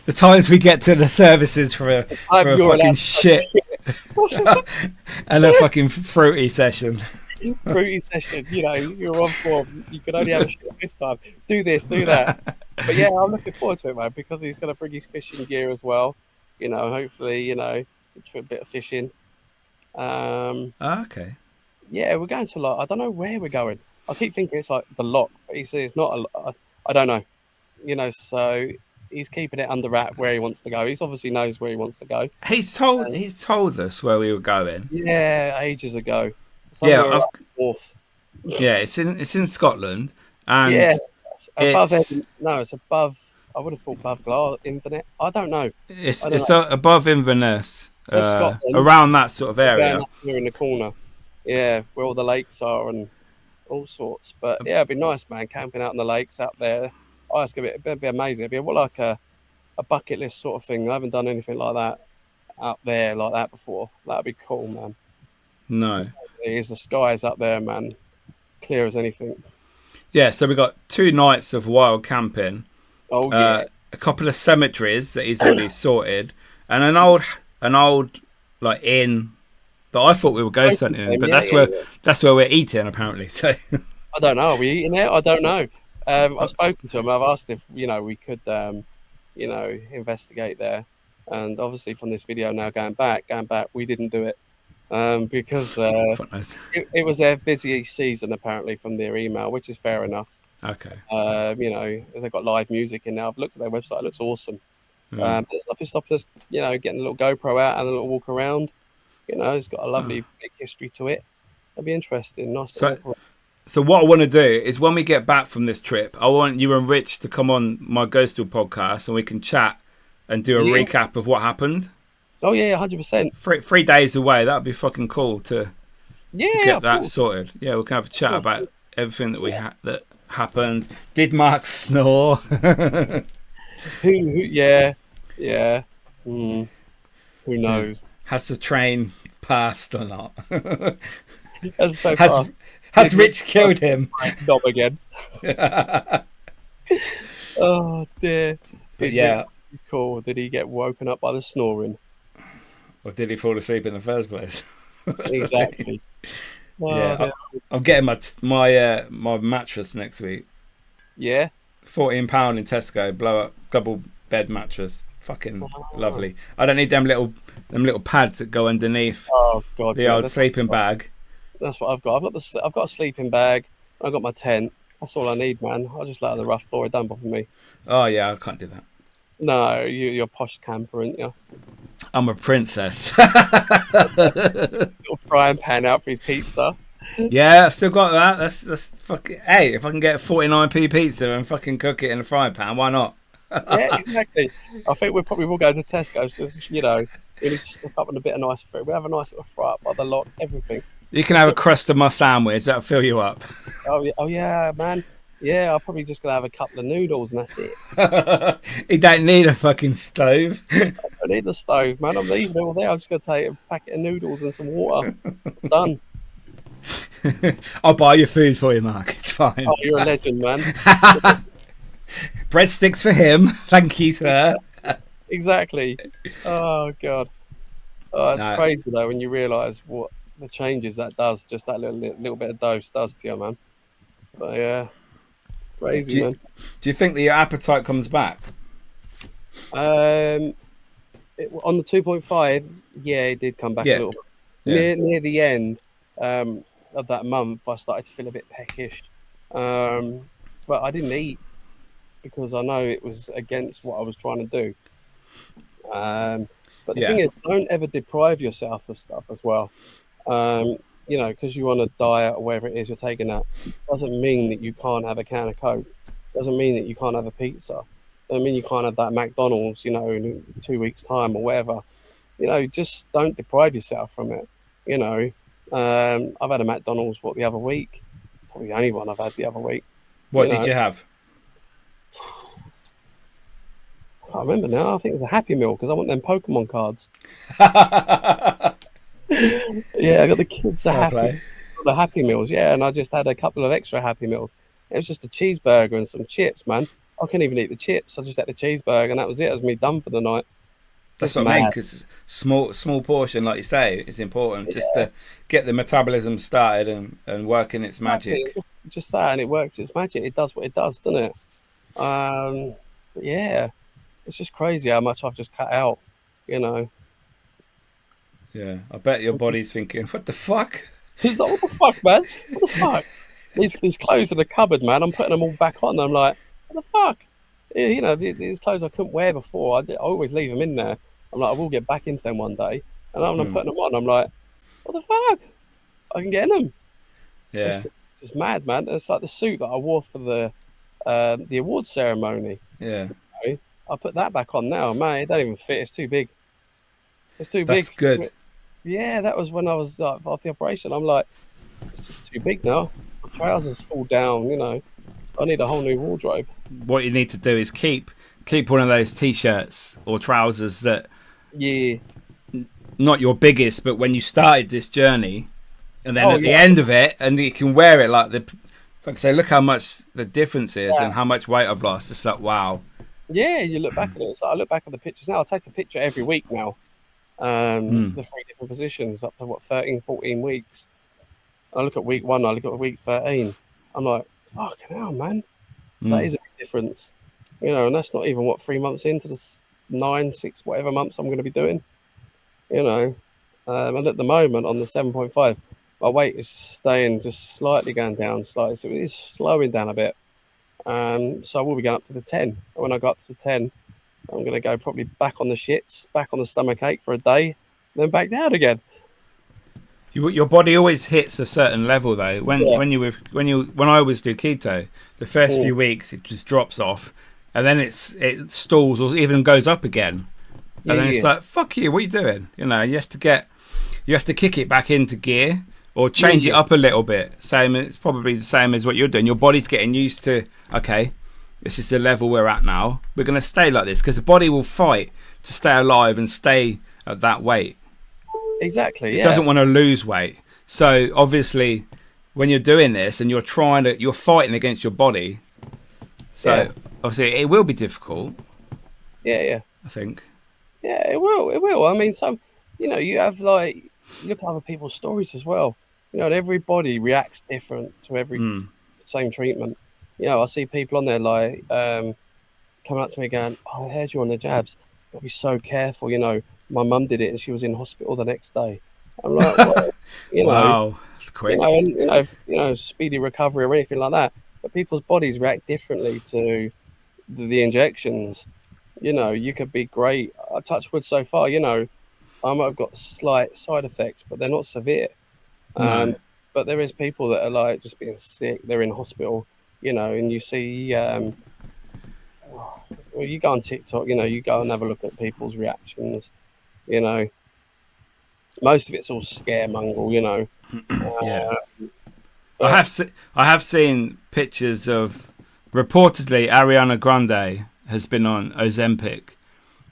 The times we get to the services for a you're fucking allowed shit and a fucking fruity session. fruity session. You know, you're on form. You can only have a shit this time. Do this, do that. But yeah, I'm looking forward to it, man, because he's gonna bring his fishing gear as well. You know, hopefully, you know, a bit of fishing. Okay. Yeah, we're going to I don't know where we're going. I keep thinking it's like the Lock, but he says it's not a lot. I don't know. You know, so he's keeping it under wrap where he wants to go. He's obviously knows where he wants to go. He's told us where we were going. Yeah, ages ago. Yeah, Somewhere up north. yeah, it's in Scotland, and Yeah, above. it's No, it's above. I would have thought above Glasgow, Infinite. I don't know. it's above Inverness, Scotland. around that sort of area. Down up here in the corner. Yeah, where all the lakes are and all sorts. But yeah, it'd be nice, man, camping out in the lakes out there. Oh, it'd be amazing. It'd be like a bucket list sort of thing. I haven't done anything like that out there like that before. That'd be cool, man. No. The skies up there, man, clear as anything. Yeah, so we got 2 nights of wild camping. Oh yeah, a couple of cemeteries that he's already sorted, and an old like inn that I thought we were ghost hunting in, but that's where we're eating apparently. So I don't know. Are we eating it? I don't know. I've spoken to him. I've asked if we could investigate there, and obviously from this video now going back, we didn't do it because fuck knows. it was their busy season apparently from their email, which is fair enough. Okay. You know, they've got live music in now. I've looked at their website; it looks awesome. Mm. But it's nothing stopping us, you know, getting a little GoPro out and a little walk around. You know, it's got a lovely big history to it. It'll be interesting. Nice to So, walk around. so what I want to do is when we get back from this trip, I want you and Rich to come on my Ghostal podcast and we can chat and do a Yeah. recap of what happened. Oh yeah, 100%. 3 days away, that'd be fucking cool to Yeah, get of that course. sorted. Yeah, we can have a chat Cool. about everything that we that happened. Did Mark snore? Yeah, yeah. Mm, who Yeah. knows? Has the train passed or not? That's so has fast. has Rich killed him? Knob again. But Oh dear. Did Rich yeah, he's cool? Did he get woken up by the snoring? or did he fall asleep in the first place? Exactly. Oh, Yeah, dear. I'm getting my mattress next week. Yeah. £14 in Tesco, blow up double bed mattress. Fucking Oh, lovely. I don't need them little pads that go underneath oh God, the yeah. old sleeping bag. That's what I've got. I've got a sleeping bag. I've got my tent. That's all I need, man. I'll just lay on the rough floor. It don't bother me. Oh yeah, I can't do that. No, you're a posh camper, aren't you? I'm a princess. Little frying pan out for his pizza. Yeah, I've still got that. That's fucking. Hey, if I can get a 49p pizza and fucking cook it in a frying pan, why not? Yeah, exactly. I think we probably will go to Tesco's. Just, you know, we need to stock up on a bit of nice food. We have a nice little fry up by the lot, everything. You can have a crust of my sandwich. That'll fill you up. Oh yeah, man. Yeah, I'll probably just gonna have a couple of noodles and that's it. You don't need a fucking stove. I don't need the stove, man. I'm leaving it all there. I'm just gonna take a packet of noodles and some water. Done. I'll buy your food for you, Mark. It's fine. Oh, you're a legend, man. Breadsticks for him. Thank you, sir. Exactly. Oh God. Oh, it's No. crazy though when you realise what the changes that does. Just that little bit of dose does to you, man. But yeah, crazy, man. Do you think that your appetite comes back? On the 2.5, yeah, it did come back a little bit. Yeah. Near the end of that month, I started to feel a bit peckish. But I didn't eat because I know it was against what I was trying to do. But the thing is, don't ever deprive yourself of stuff as well. You know, because you're on a diet or whatever it is you're taking that, doesn't mean that you can't have a can of Coke. Doesn't mean that you can't have a pizza. Doesn't mean you can't have that McDonald's, you know, in 2 weeks' time or whatever. You know, just don't deprive yourself from it. You know, I've had a McDonald's the other week. Probably the only one I've had the other week. What did you have? I can't remember now. I think it was a Happy Meal because I want them Pokemon cards. Yeah, I got the kids the Happy Meals. Yeah, and I just had a couple of extra Happy Meals. It was just a cheeseburger and some chips, man. I couldn't even eat the chips. I just had the cheeseburger, and that was it. It was me done for the night. That's what I mean, because small portion, like you say, is important just to get the metabolism started and working its magic. Just that, and it works its magic. It does what it does, doesn't it? But yeah, it's just crazy how much I've just cut out, you know. Yeah, I bet your body's thinking, what the fuck? He's like, what the fuck, man? What the fuck? These clothes in the cupboard, man. I'm putting them all back on. I'm like, what the fuck? You know, these clothes I couldn't wear before. I always leave them in there. I'm like, I will get back into them one day. And I'm putting them on. I'm like, what the fuck? I can get in them. Yeah. It's just mad, man. It's like the suit that I wore for the awards ceremony. Yeah. I put that back on now, man. It don't even fit. It's too big. It's too big. That's good. Yeah, that was when I was off the operation. I'm like, it's just too big now. The trousers fall down, you know. I need a whole new wardrobe. What you need to do is keep one of those t-shirts or trousers that not your biggest, but when you started this journey, and then at the end of it, and you can wear it like I say, look how much the difference is and how much weight I've lost. It's like, wow. Yeah, you look back at it. So I look back at the pictures now. I take a picture every week now. The 3 different positions up to 13, 14 weeks. I look at week 1, I look at week 13. I'm like, fucking hell, man. That is a big difference. You know, and that's not even 3 months into the 9, 6, whatever months I'm going to be doing. You know, and at the moment on the 7.5, my weight is staying just slightly going down slightly. So it is slowing down a bit. So I will be going up to the 10. And when I go up to the 10, I'm going to go probably back on the shits, back on the stomach ache for a day, then back down again. Your body always hits a certain level though. When Yeah. when I always do keto, the first few weeks it just drops off, and then it stalls or even goes up again, and then it's like, fuck you, what are you doing? You know, you have to kick it back into gear or change it up a little bit. It's probably the same as what you're doing. Your body's getting used to, okay, this is the level we're at now. We're going to stay like this because the body will fight to stay alive and stay at that weight. Exactly. It doesn't want to lose weight. So obviously, when you're doing this and you're fighting against your body. So obviously, it will be difficult. Yeah. I think. Yeah, it will. It will. I mean, you have like look at other people's stories as well. You know, and everybody reacts different to every same treatment. You know, I see people on there like coming up to me going, "Oh, I heard you on the jabs. Gotta be so careful." You know, my mum did it and she was in hospital the next day. I'm like, well, wow, that's quick. Speedy recovery or anything like that. But people's bodies react differently to the injections. You know, you could be great. I touch wood so far. You know, I've got slight side effects, but they're not severe. No. But there is people that are like just being sick. They're in hospital. You know, and you see. Well, you go on TikTok. You know, you go and have a look at people's reactions. You know, most of it's all scaremongle. You know. Yeah. I have seen pictures of reportedly Ariana Grande has been on Ozempic,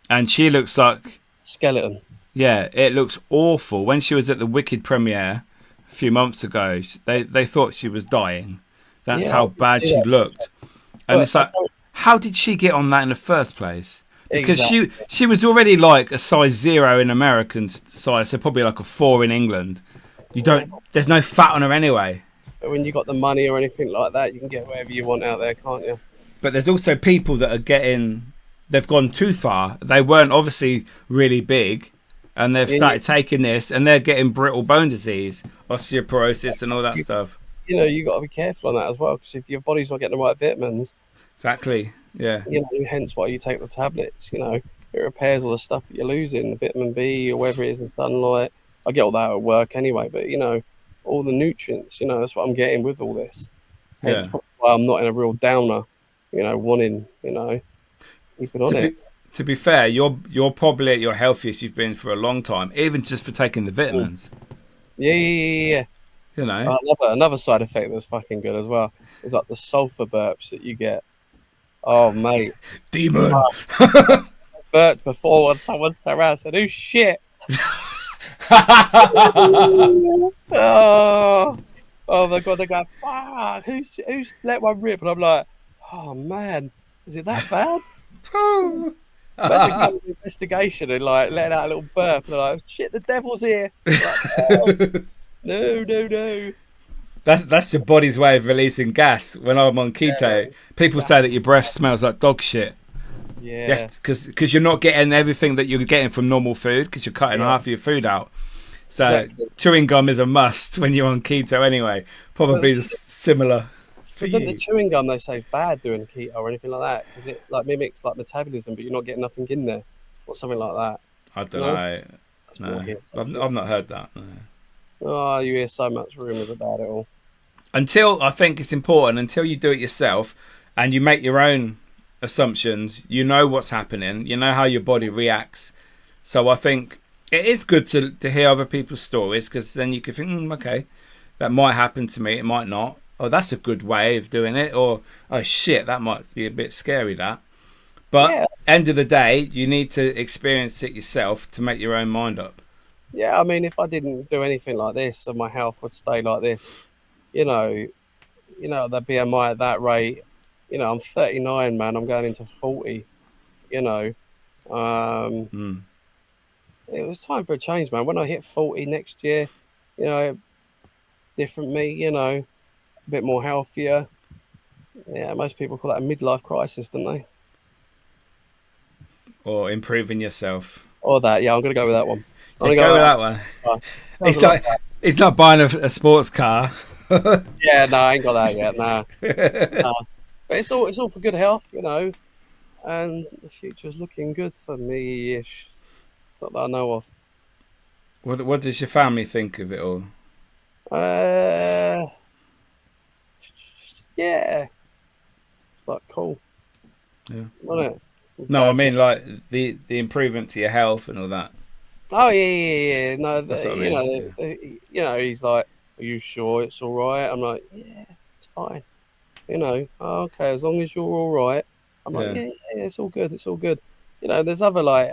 and she looks like skeleton. Yeah, it looks awful. When she was at the Wicked premiere a few months ago, they thought she was dying. That's how bad she looked. And it's like, how did she get on that in the first place? Because she was already like a size 0 in American size, so probably like a 4 in England. There's no fat on her anyway. But when you got the money or anything like that, you can get whatever you want out there, can't you? But there's also people that they've gone too far. They weren't obviously really big, and they've started taking this, and they're getting brittle bone disease, osteoporosis, and all that stuff. You know, you got to be careful on that as well, because if your body's not getting the right vitamins, exactly, yeah. You know, hence why you take the tablets. You know, it repairs all the stuff that you're losing, the vitamin B or whatever it is in sunlight. I get all that at work anyway, but you know, all the nutrients. You know, that's what I'm getting with all this. Hence why I'm not in a real downer. You know, wanting, keep it on it. To be fair, you're probably at your healthiest you've been for a long time, even just for taking the vitamins. Yeah. You know, another side effect that's fucking good as well is like the sulfur burps that you get. Oh mate, demon. Burped before when someone's turned around and said, "Oh shit." Oh my god, they go, "Fuck, who's let one rip?" And I'm like, "Oh man, is it that bad?" Imagine an investigation and like letting out a little burp and they're like, "Shit, the devil's here." Like, oh, no. That's your body's way of releasing gas. When I'm on keto, people say that your breath smells like dog shit. Yeah. Because you're not getting everything that you're getting from normal food because you're cutting half of your food out. So chewing gum is a must when you're on keto anyway. Probably similar. But then the chewing gum they say is bad doing keto or anything like that because it like mimics like metabolism, but you're not getting nothing in there or something like that. I don't know. No, I've not heard that. No. Oh, you hear so much rumours about it all. I think it's important until you do it yourself and you make your own assumptions. You know what's happening. You know how your body reacts. So I think it is good to hear other people's stories because then you can think, okay, that might happen to me. It might not. Oh, that's a good way of doing it. Or, oh, shit, that might be a bit scary, that. But end of the day, you need to experience it yourself to make your own mind up. Yeah, I mean, if I didn't do anything like this and my health would stay like this, the BMI at that rate, I'm 39, man. I'm going into 40, It was time for a change, man. When I hit 40 next year, different me, a bit more healthier. Yeah, most people call that a midlife crisis, don't they? Or improving yourself. Or that, I'm going to go with that one. Go with that one. He's not buying a sports car. Yeah, no, I ain't got that yet. Nah. But it's all for good health, you know, and the future's looking good for me-ish. Not that I know of. What does your family think of it all? Uh, yeah, it's like cool, Yeah. isn't it? No, I Dad's mean like the improvement to your health and all that. Oh yeah. No, That's what I mean. Yeah. he's like, "Are you sure it's all right?" I'm like, "Yeah, it's fine." "Oh, okay, as long as you're all right." I'm like, Yeah. "Yeah, it's all good. It's all good." There's other like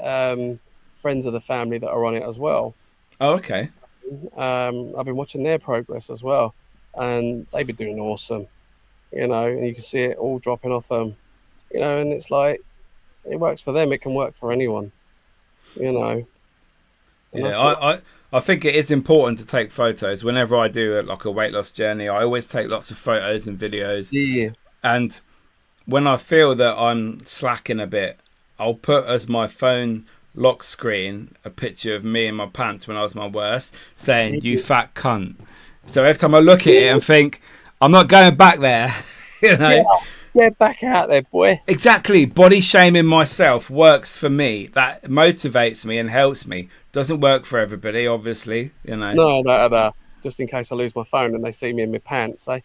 friends of the family that are on it as well. Oh, okay. I've been watching their progress as well, and they've been doing awesome. And you can see it all dropping off them. And it's like it works for them. It can work for anyone. You know, and Yeah, that's what. I think it is important to take photos. Whenever I do like a weight loss journey, I always take lots of photos and videos. Yeah. And when I feel that I'm slacking a bit, I'll put as my phone lock screen a picture of me in my pants when I was my worst, saying "You fat cunt." So every time I look at it and think, I'm not going back there, you Yeah, know. get back out there, boy. Exactly. Body shaming myself works for me. That motivates me and helps me. Doesn't work for everybody, obviously, you know. No, no, no. Just in case I lose my phone and they see me in my pants, eh?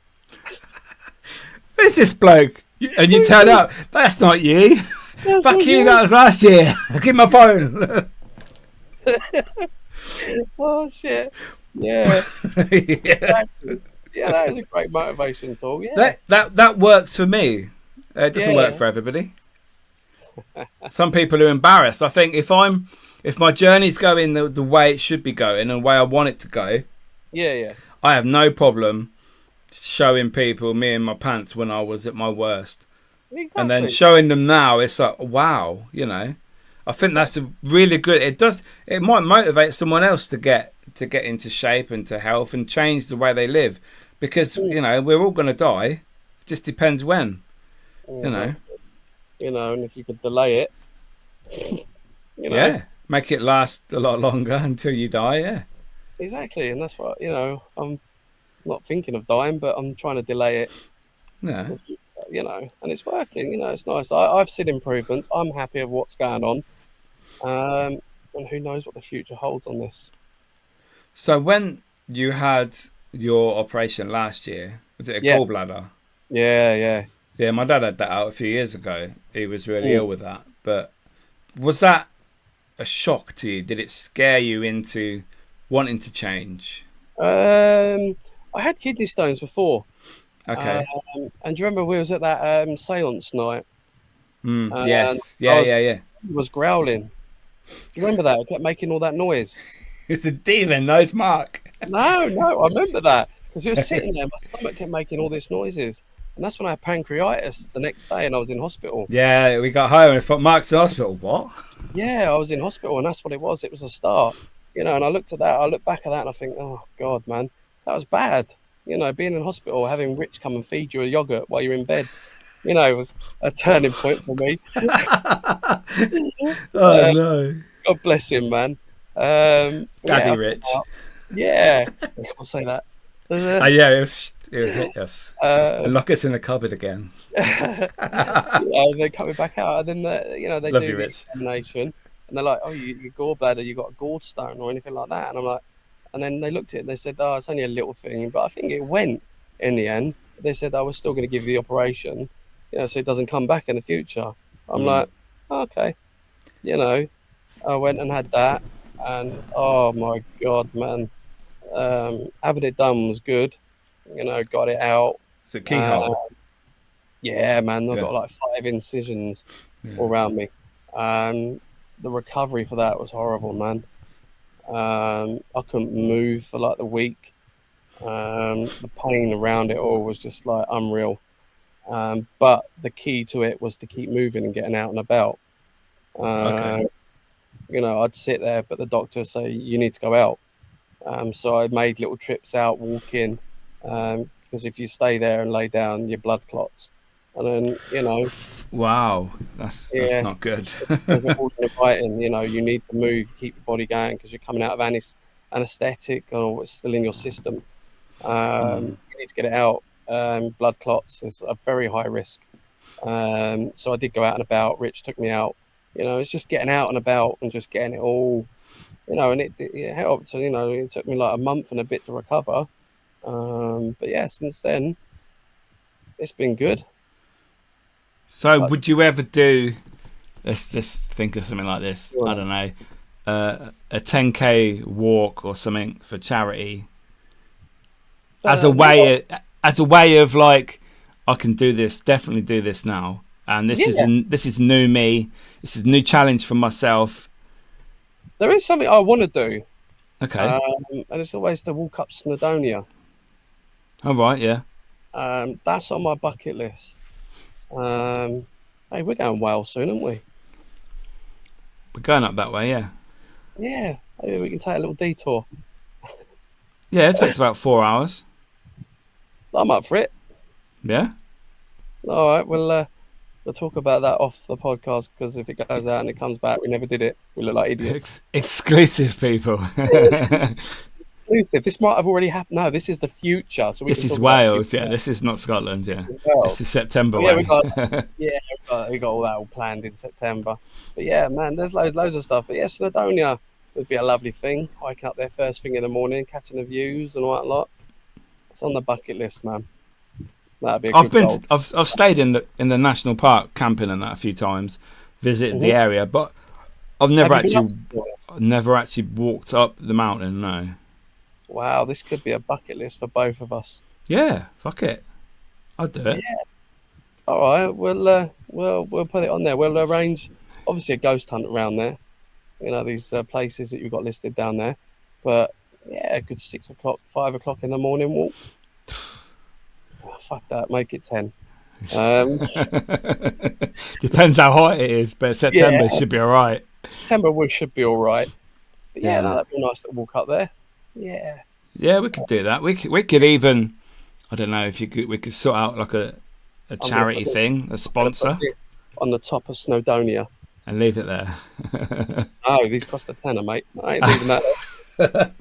Who's this bloke? And you turn up. That's not you. That's Fuck not you. you. That was last year. Give my phone. Oh shit. Yeah, Yeah. exactly. Yeah, that is a great motivation tool. Yeah, That works for me. It doesn't work yeah, for everybody. Some people are embarrassed. I think if my journey's going the way it should be going and the way I want it to go, yeah, yeah. I have no problem showing people me in my pants when I was at my worst. And then Exactly, showing them now, it's like, wow, you know. I think that's exactly. a really good. It might motivate someone else to get into shape and to health and change the way they live, because Mm, we're all going to die. It just depends when, you know. exactly. And if you could delay it, you know, Yeah, make it last a lot longer until you die. Yeah, exactly. And that's what I'm not thinking of dying, but I'm trying to delay it. no. And it's working. It's nice. I've seen improvements. I'm happy of what's going on. And who knows what the future holds on this? So when you had your operation last year, was it a Yeah, gallbladder? yeah, yeah. Yeah, my dad had that out a few years ago. He was really Mm. ill with that. But was that a shock to you? Did it scare you into wanting to change? I had kidney stones before. Um, Okay. and do you remember we was at that seance night? And Yes. Yeah, yeah, yeah. he was growling. Do you remember that? It kept making all that noise. It's a demon, those Mark. No, no, I remember that because we were sitting there. My stomach kept making all these noises, and that's when I had pancreatitis the next day, and I was in hospital. Yeah, we got home and thought Mark's in hospital. What? Yeah, I was in hospital, and that's what it was. It was a start, And I looked at that, I look back at that, and I think, oh God, man, that was bad. Being in hospital, having Rich come and feed you a yogurt while you're in bed, was a turning point for me. Oh Uh, no. God bless him, man. But yeah, Daddy I've been Rich. out. Yeah, I can't say that. Oh yeah, it was hit us. Uh, And lock us in the cupboard again. they're coming back out, and then they Love do you, the Rich. examination, and they're like, "Oh, your gallbladder, you got a gallstone or anything like that?" And I'm like, and then they looked at it and they said, "Oh, it's only a little thing," but I think it went in the end. They said I was still going to give you the operation, so it doesn't come back in the future. I'm Mm. like, okay, I went and had that, and oh my God, man, having it done was good. Got it out. It's a Uh, keyhole. yeah, man, I've Yeah. got like 5 incisions Yeah. all around me. The recovery for that was horrible, man. I couldn't move for like the week. The pain around it all was just like unreal. But the key to it was to keep moving and getting out and about. Okay. Uh, I'd sit there, but the doctor would say you need to go out. So I made little trips out, walking, because if you stay there and lay down, your blood clots. And then, Wow. That's yeah, not good. there's a warning in writing, you need to move, keep your body going because you're coming out of anesthetic or what's still in your system. Mm. You need to get it out. Blood clots is a very high risk. So I did go out and about. Rich took me out. You know, it's just getting out and about and just getting it all, you know, and it helped. So, you know, it took me like a month and a bit to recover. But yeah, since then, it's been good. So would you ever do, let's just think of something like this, I don't know, a 10k walk or something for charity as a way of like, I can do this, definitely do this now, and this is new me, this is a new challenge for myself. There is something I want to do. Okay. And it's always to walk up Snowdonia. All right, yeah. That's on my bucket list. Hey, we're going Wales soon, aren't we? We're going up that way, yeah. Yeah, maybe we can take a little detour. Yeah, it takes about 4 hours. I'm up for it. Yeah. All right, we'll talk about that off the podcast, because if it goes out and it comes back, we never did it. We look like idiots. Exclusive, people. Exclusive. This might have already happened. No, this is the future. So this is Wales. Yeah, this is not Scotland. Yeah, this is September. Yeah, we got all that all planned in September. But yeah, man, there's loads of stuff. But yeah, Snowdonia would be a lovely thing. Hiking up there first thing in the morning, catching the views and all that lot. It's on the bucket list, man. That'd be. I've stayed in the national park camping and that a few times, visited the area, but I've never actually walked up the mountain. No. Wow, this could be a bucket list for both of us. Yeah, fuck it, I'll do it. Yeah. All right, we'll put it on there. We'll arrange, obviously, a ghost hunt around there. You know, these places that you've got listed down there. But yeah, a good 6 o'clock, 5 o'clock in the morning walk. Oh, fuck that, make it 10. Depends how hot it is, but September should be all right. September we should be all right. But yeah, no, that'd be nice to walk up there. Yeah, we could do that. We could even, I don't know if we could sort out like a charity thing, a sponsor on the top of Snowdonia and leave it there. Oh, these cost a tenner, mate. I ain't leaving that.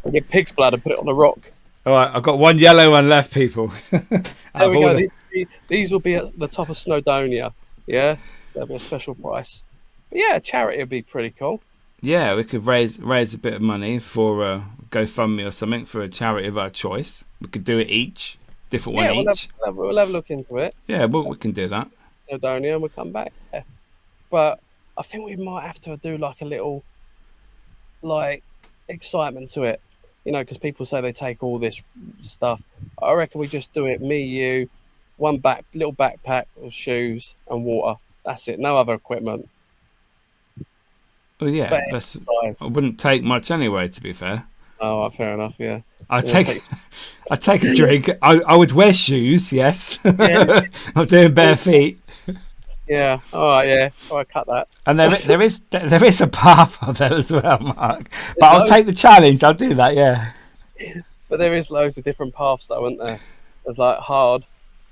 I'll get pig's blood and put it on a rock. All right, I've got one yellow one left, people. There we go. These will be at the top of Snowdonia. Yeah, so that'll be a special price. But yeah, charity would be pretty cool. Yeah, we could raise a bit of money for GoFundMe or something for a charity of our choice. We could do it each, different one each. We'll have a look into it. Yeah, we can do that. Snowdonia, and we'll come back. Yeah. But I think we might have to do like a little, like, excitement to it. You know, because people say they take all this stuff. I reckon we just do it. Me, you, one little backpack of shoes and water. That's it. No other equipment. Well, yeah, it wouldn't take much anyway, to be fair. Oh, fair enough, yeah. I'd take a drink. I would wear shoes, yes. Yeah. I'm doing bare feet. Yeah, all right, yeah. All right, cut that. And there is a path up there as well, Mark. But I'll take the challenge. I'll do that, yeah. But there is loads of different paths, though, isn't there? There's like hard,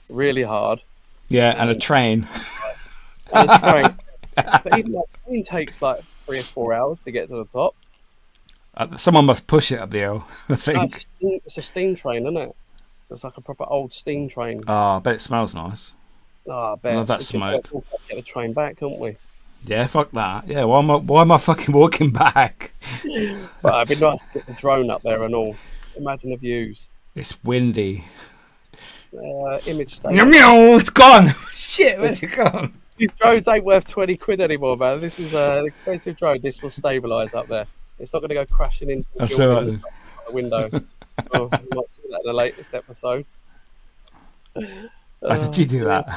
really hard. Yeah, and a train. And a train. But even that train takes like 3 or 4 hours to get to the top. Someone must push it up the hill, I think. It's a steam train, isn't it? So it's like a proper old steam train. Oh, I bet it smells nice. Oh, I bet. I love that smoke. Get the train back, couldn't we? Yeah, fuck that. Yeah, why am I fucking walking back? But it'd be nice to get the drone up there and all. Imagine the views. It's windy. Image state. It's gone. Shit, where's it gone? These drones ain't worth 20 quid anymore, man. This is an expensive drone. This will stabilise up there. It's not going to go crashing into the window. Oh, you might see that in the latest episode. How did you do that?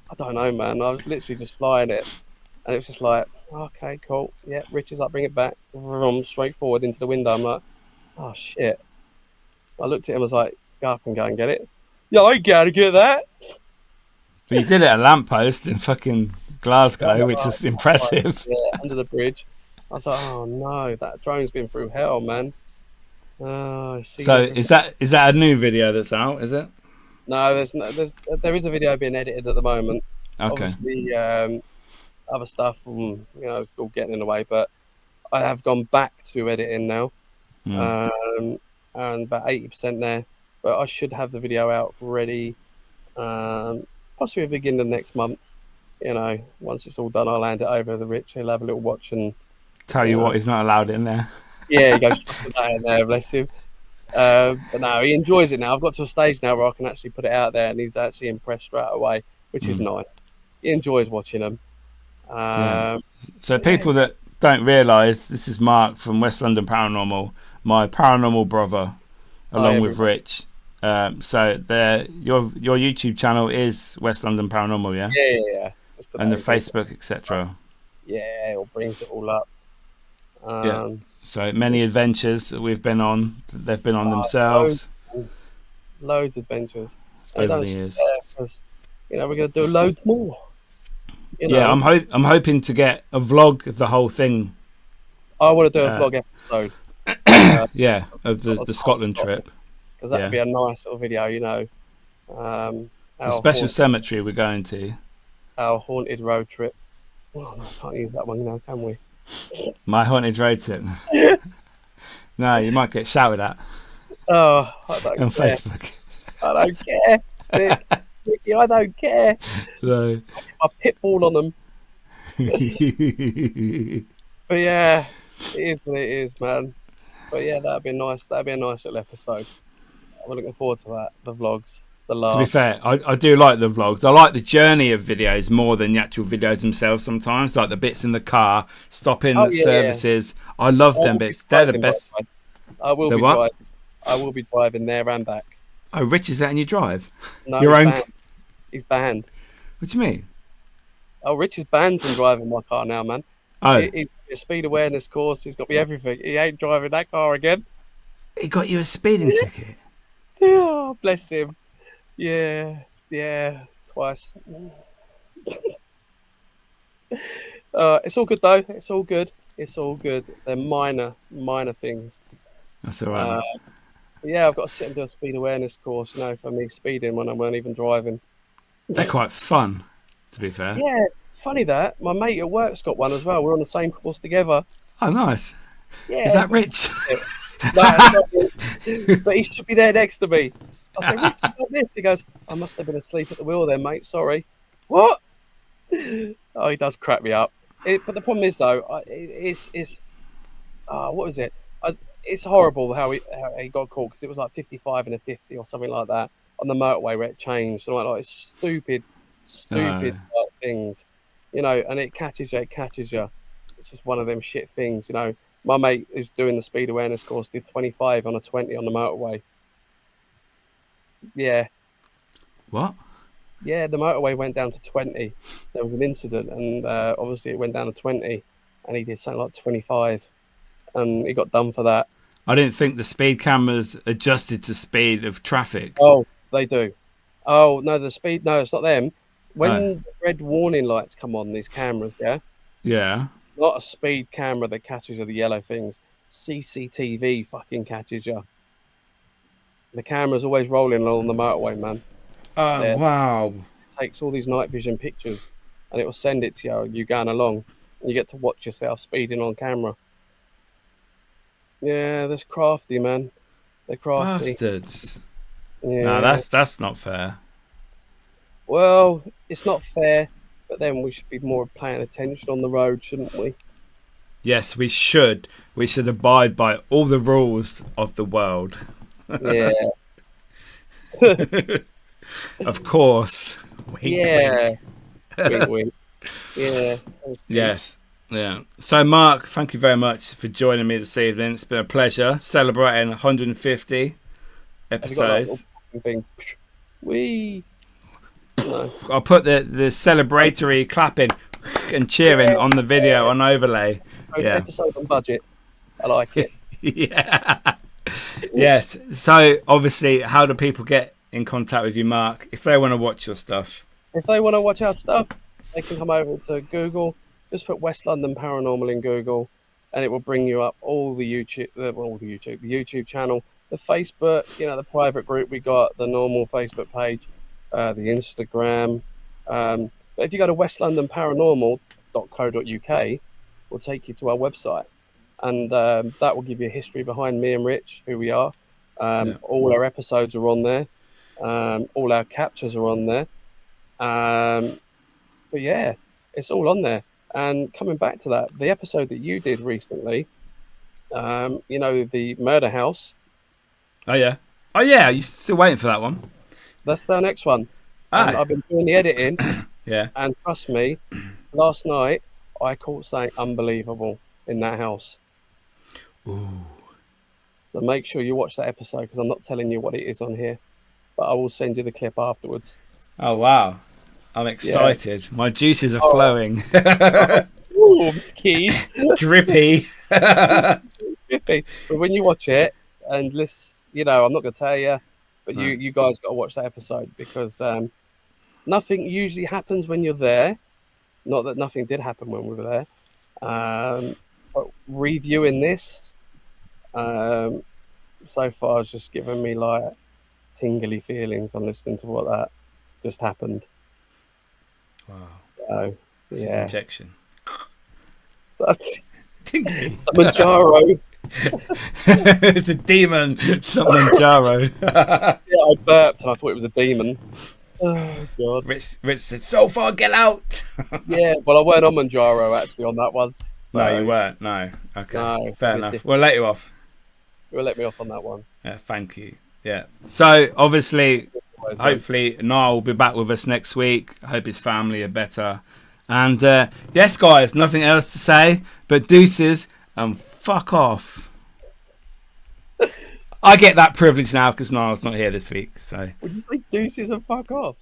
I don't know, man. I was literally just flying it, and it was just like, okay, cool. Yeah, Rich is like, bring it back. Vroom, straight forward into the window. I'm like, oh shit. I looked at him. I was like, go up and go and get it. Yeah, I gotta get that. But you did it at a lamppost in fucking Glasgow, which was impressive. Yeah, under the bridge. I was like, oh no, that drone's been through hell, man. So is that a new video that's out? Is it? No, there is a video being edited at the moment. Okay. Obviously, other stuff, it's all getting in the way. But I have gone back to editing now, and about 80% there. But I should have the video out ready possibly beginning of next month. You know, once it's all done, I'll hand it over to Rich. He'll have a little watch and Tell you what, he's not allowed in there. yeah, he goes chuck that in there, bless him. But no, he enjoys it now. I've got to a stage now where I can actually put it out there, and he's actually impressed straight away, which is nice. He enjoys watching them. So people that don't realise, this is Mark from West London Paranormal, my paranormal brother, along with Rich. So your YouTube channel is West London Paranormal, yeah? Yeah. And the Facebook, etc. Yeah, it brings it all up. Yeah. So many adventures that we've been on. They've been on themselves. Loads of adventures. Over the years. Because, you know, we're going to do loads more. You know? Yeah, I'm hoping to get a vlog of the whole thing. I want to do a vlog episode. Yeah, of the Scotland trip. Because that would be a nice little video, you know. The special cemetery we're going to. Our haunted road trip. Oh, no, I can't use that one now, can we? My haunted road trip. No, you might get shouted at. Oh, I don't on care. Facebook. I don't care. Mickey, I don't care. No. I pitbull on them. But yeah, it is what it is, man. But yeah, that'd be nice. That'd be a nice little episode. I'm looking forward to that. The vlogs. To be fair, I do like the vlogs. I like the journey of videos more than the actual videos themselves sometimes, like the bits in the car, stopping at services. Yeah. I love them bits. They're the best. I will be driving. I will be driving there and back. Oh, Rich is letting you drive? No, your own. Banned. He's banned. What do you mean? Oh, Rich is banned from driving my car now, man. Oh. He's got a speed awareness course. He's got me everything. He ain't driving that car again. He got you a speeding ticket? Oh, bless him. Yeah, twice. It's all good though. It's all good. They're minor things. That's all right. Yeah, I've got to sit and do a speed awareness course, you know, for me speeding when I weren't even driving. They're quite fun, to be fair. Yeah, funny that. My mate at work's got one as well. We're on the same course together. Oh, nice. Yeah. Is that Rich? No, but he should be there next to me. I say, Rich, you got this? He goes, I must have been asleep at the wheel then, mate. Sorry. What? Oh, he does crap me up. But the problem is, though, what was it? It's horrible how he got caught because it was like 55 and a 50 or something like that on the motorway where it changed. So like it's stupid things, you know, and it catches you. It's just one of them shit things, you know. My mate who's doing the speed awareness course did 25 on a 20 on the motorway. Yeah. What? Yeah, the motorway went down to 20. There was an incident, and obviously it went down to 20, and he did something like 25, and he got done for that. I didn't think the speed cameras adjusted to speed of traffic. Oh, they do. Oh, no, no, it's not them. When the red warning lights come on, these cameras, Yeah. Not a speed camera that catches you, the yellow things. CCTV fucking catches you. The camera's always rolling along the motorway, man. Oh, wow. It takes all these night vision pictures and it will send it to you going along. And you get to watch yourself speeding on camera. Yeah, that's crafty, man. They're crafty. Bastards. Yeah. No, that's not fair. Well, it's not fair, but then we should be more paying attention on the road, shouldn't we? Yes, we should. We should abide by all the rules of the world. Yeah. Of course. Wink, Wink. wink. Wink. Yeah. Yes. Yeah. So, Mark, thank you very much for joining me this evening. It's been a pleasure celebrating 150 episodes. Wee. No. I'll put the celebratory clapping and cheering on the video on overlay. Yeah. Episode on budget. I like it. Yeah. Yes. So, obviously, how do people get in contact with you, Mark, if they want to watch your stuff? If they want to watch our stuff, they can come over to Google. Just put West London Paranormal in Google, and it will bring you up all the YouTube channel, the Facebook, you know, the private group we got, the normal Facebook page, the Instagram. But if you go to westlondonparanormal.co.uk, we'll take you to our website, and that will give you a history behind me and Rich, who we are. All our episodes are on there. All our captures are on there. But yeah, it's all on there. And coming back to that, the episode that you did recently, the murder house, Oh yeah. Oh yeah. You still waiting for that one? that's our next one. And Ah. I've been doing the editing, Yeah. and trust me, last night I caught something unbelievable in that house. Ooh. So make sure you watch that episode because I'm not telling you what it is on here, but I will send you the clip afterwards. Oh wow. I'm Yeah. excited. My juices are Oh, flowing. ooh, Mickey. Drippy. But when you watch it and listen, I'm not going to tell you, but No. you guys got to watch that episode because nothing usually happens when you're there. Not that nothing did happen when we were there. But reviewing this so far has just given me like tingly feelings on listening to what that just happened. Wow. So That's his yeah, injection. that's Tingly. Mounjaro. It's a demon. Some Mounjaro. Yeah, I burped and I thought it was a demon. Oh god. Rich said, "So far, get out." Yeah, well, I weren't on Mounjaro actually on that one. So, No, you weren't. No. Okay. No, Fair a bit enough. different. We'll let you off. You'll let me off on that one. Yeah. Thank you. Yeah. So obviously, hopefully, Niall will be back with us next week. I hope his family are better. And yes, guys, nothing else to say but deuces and fuck off. I get that privilege now because Niall's not here this week. So Would you say deuces and fuck off?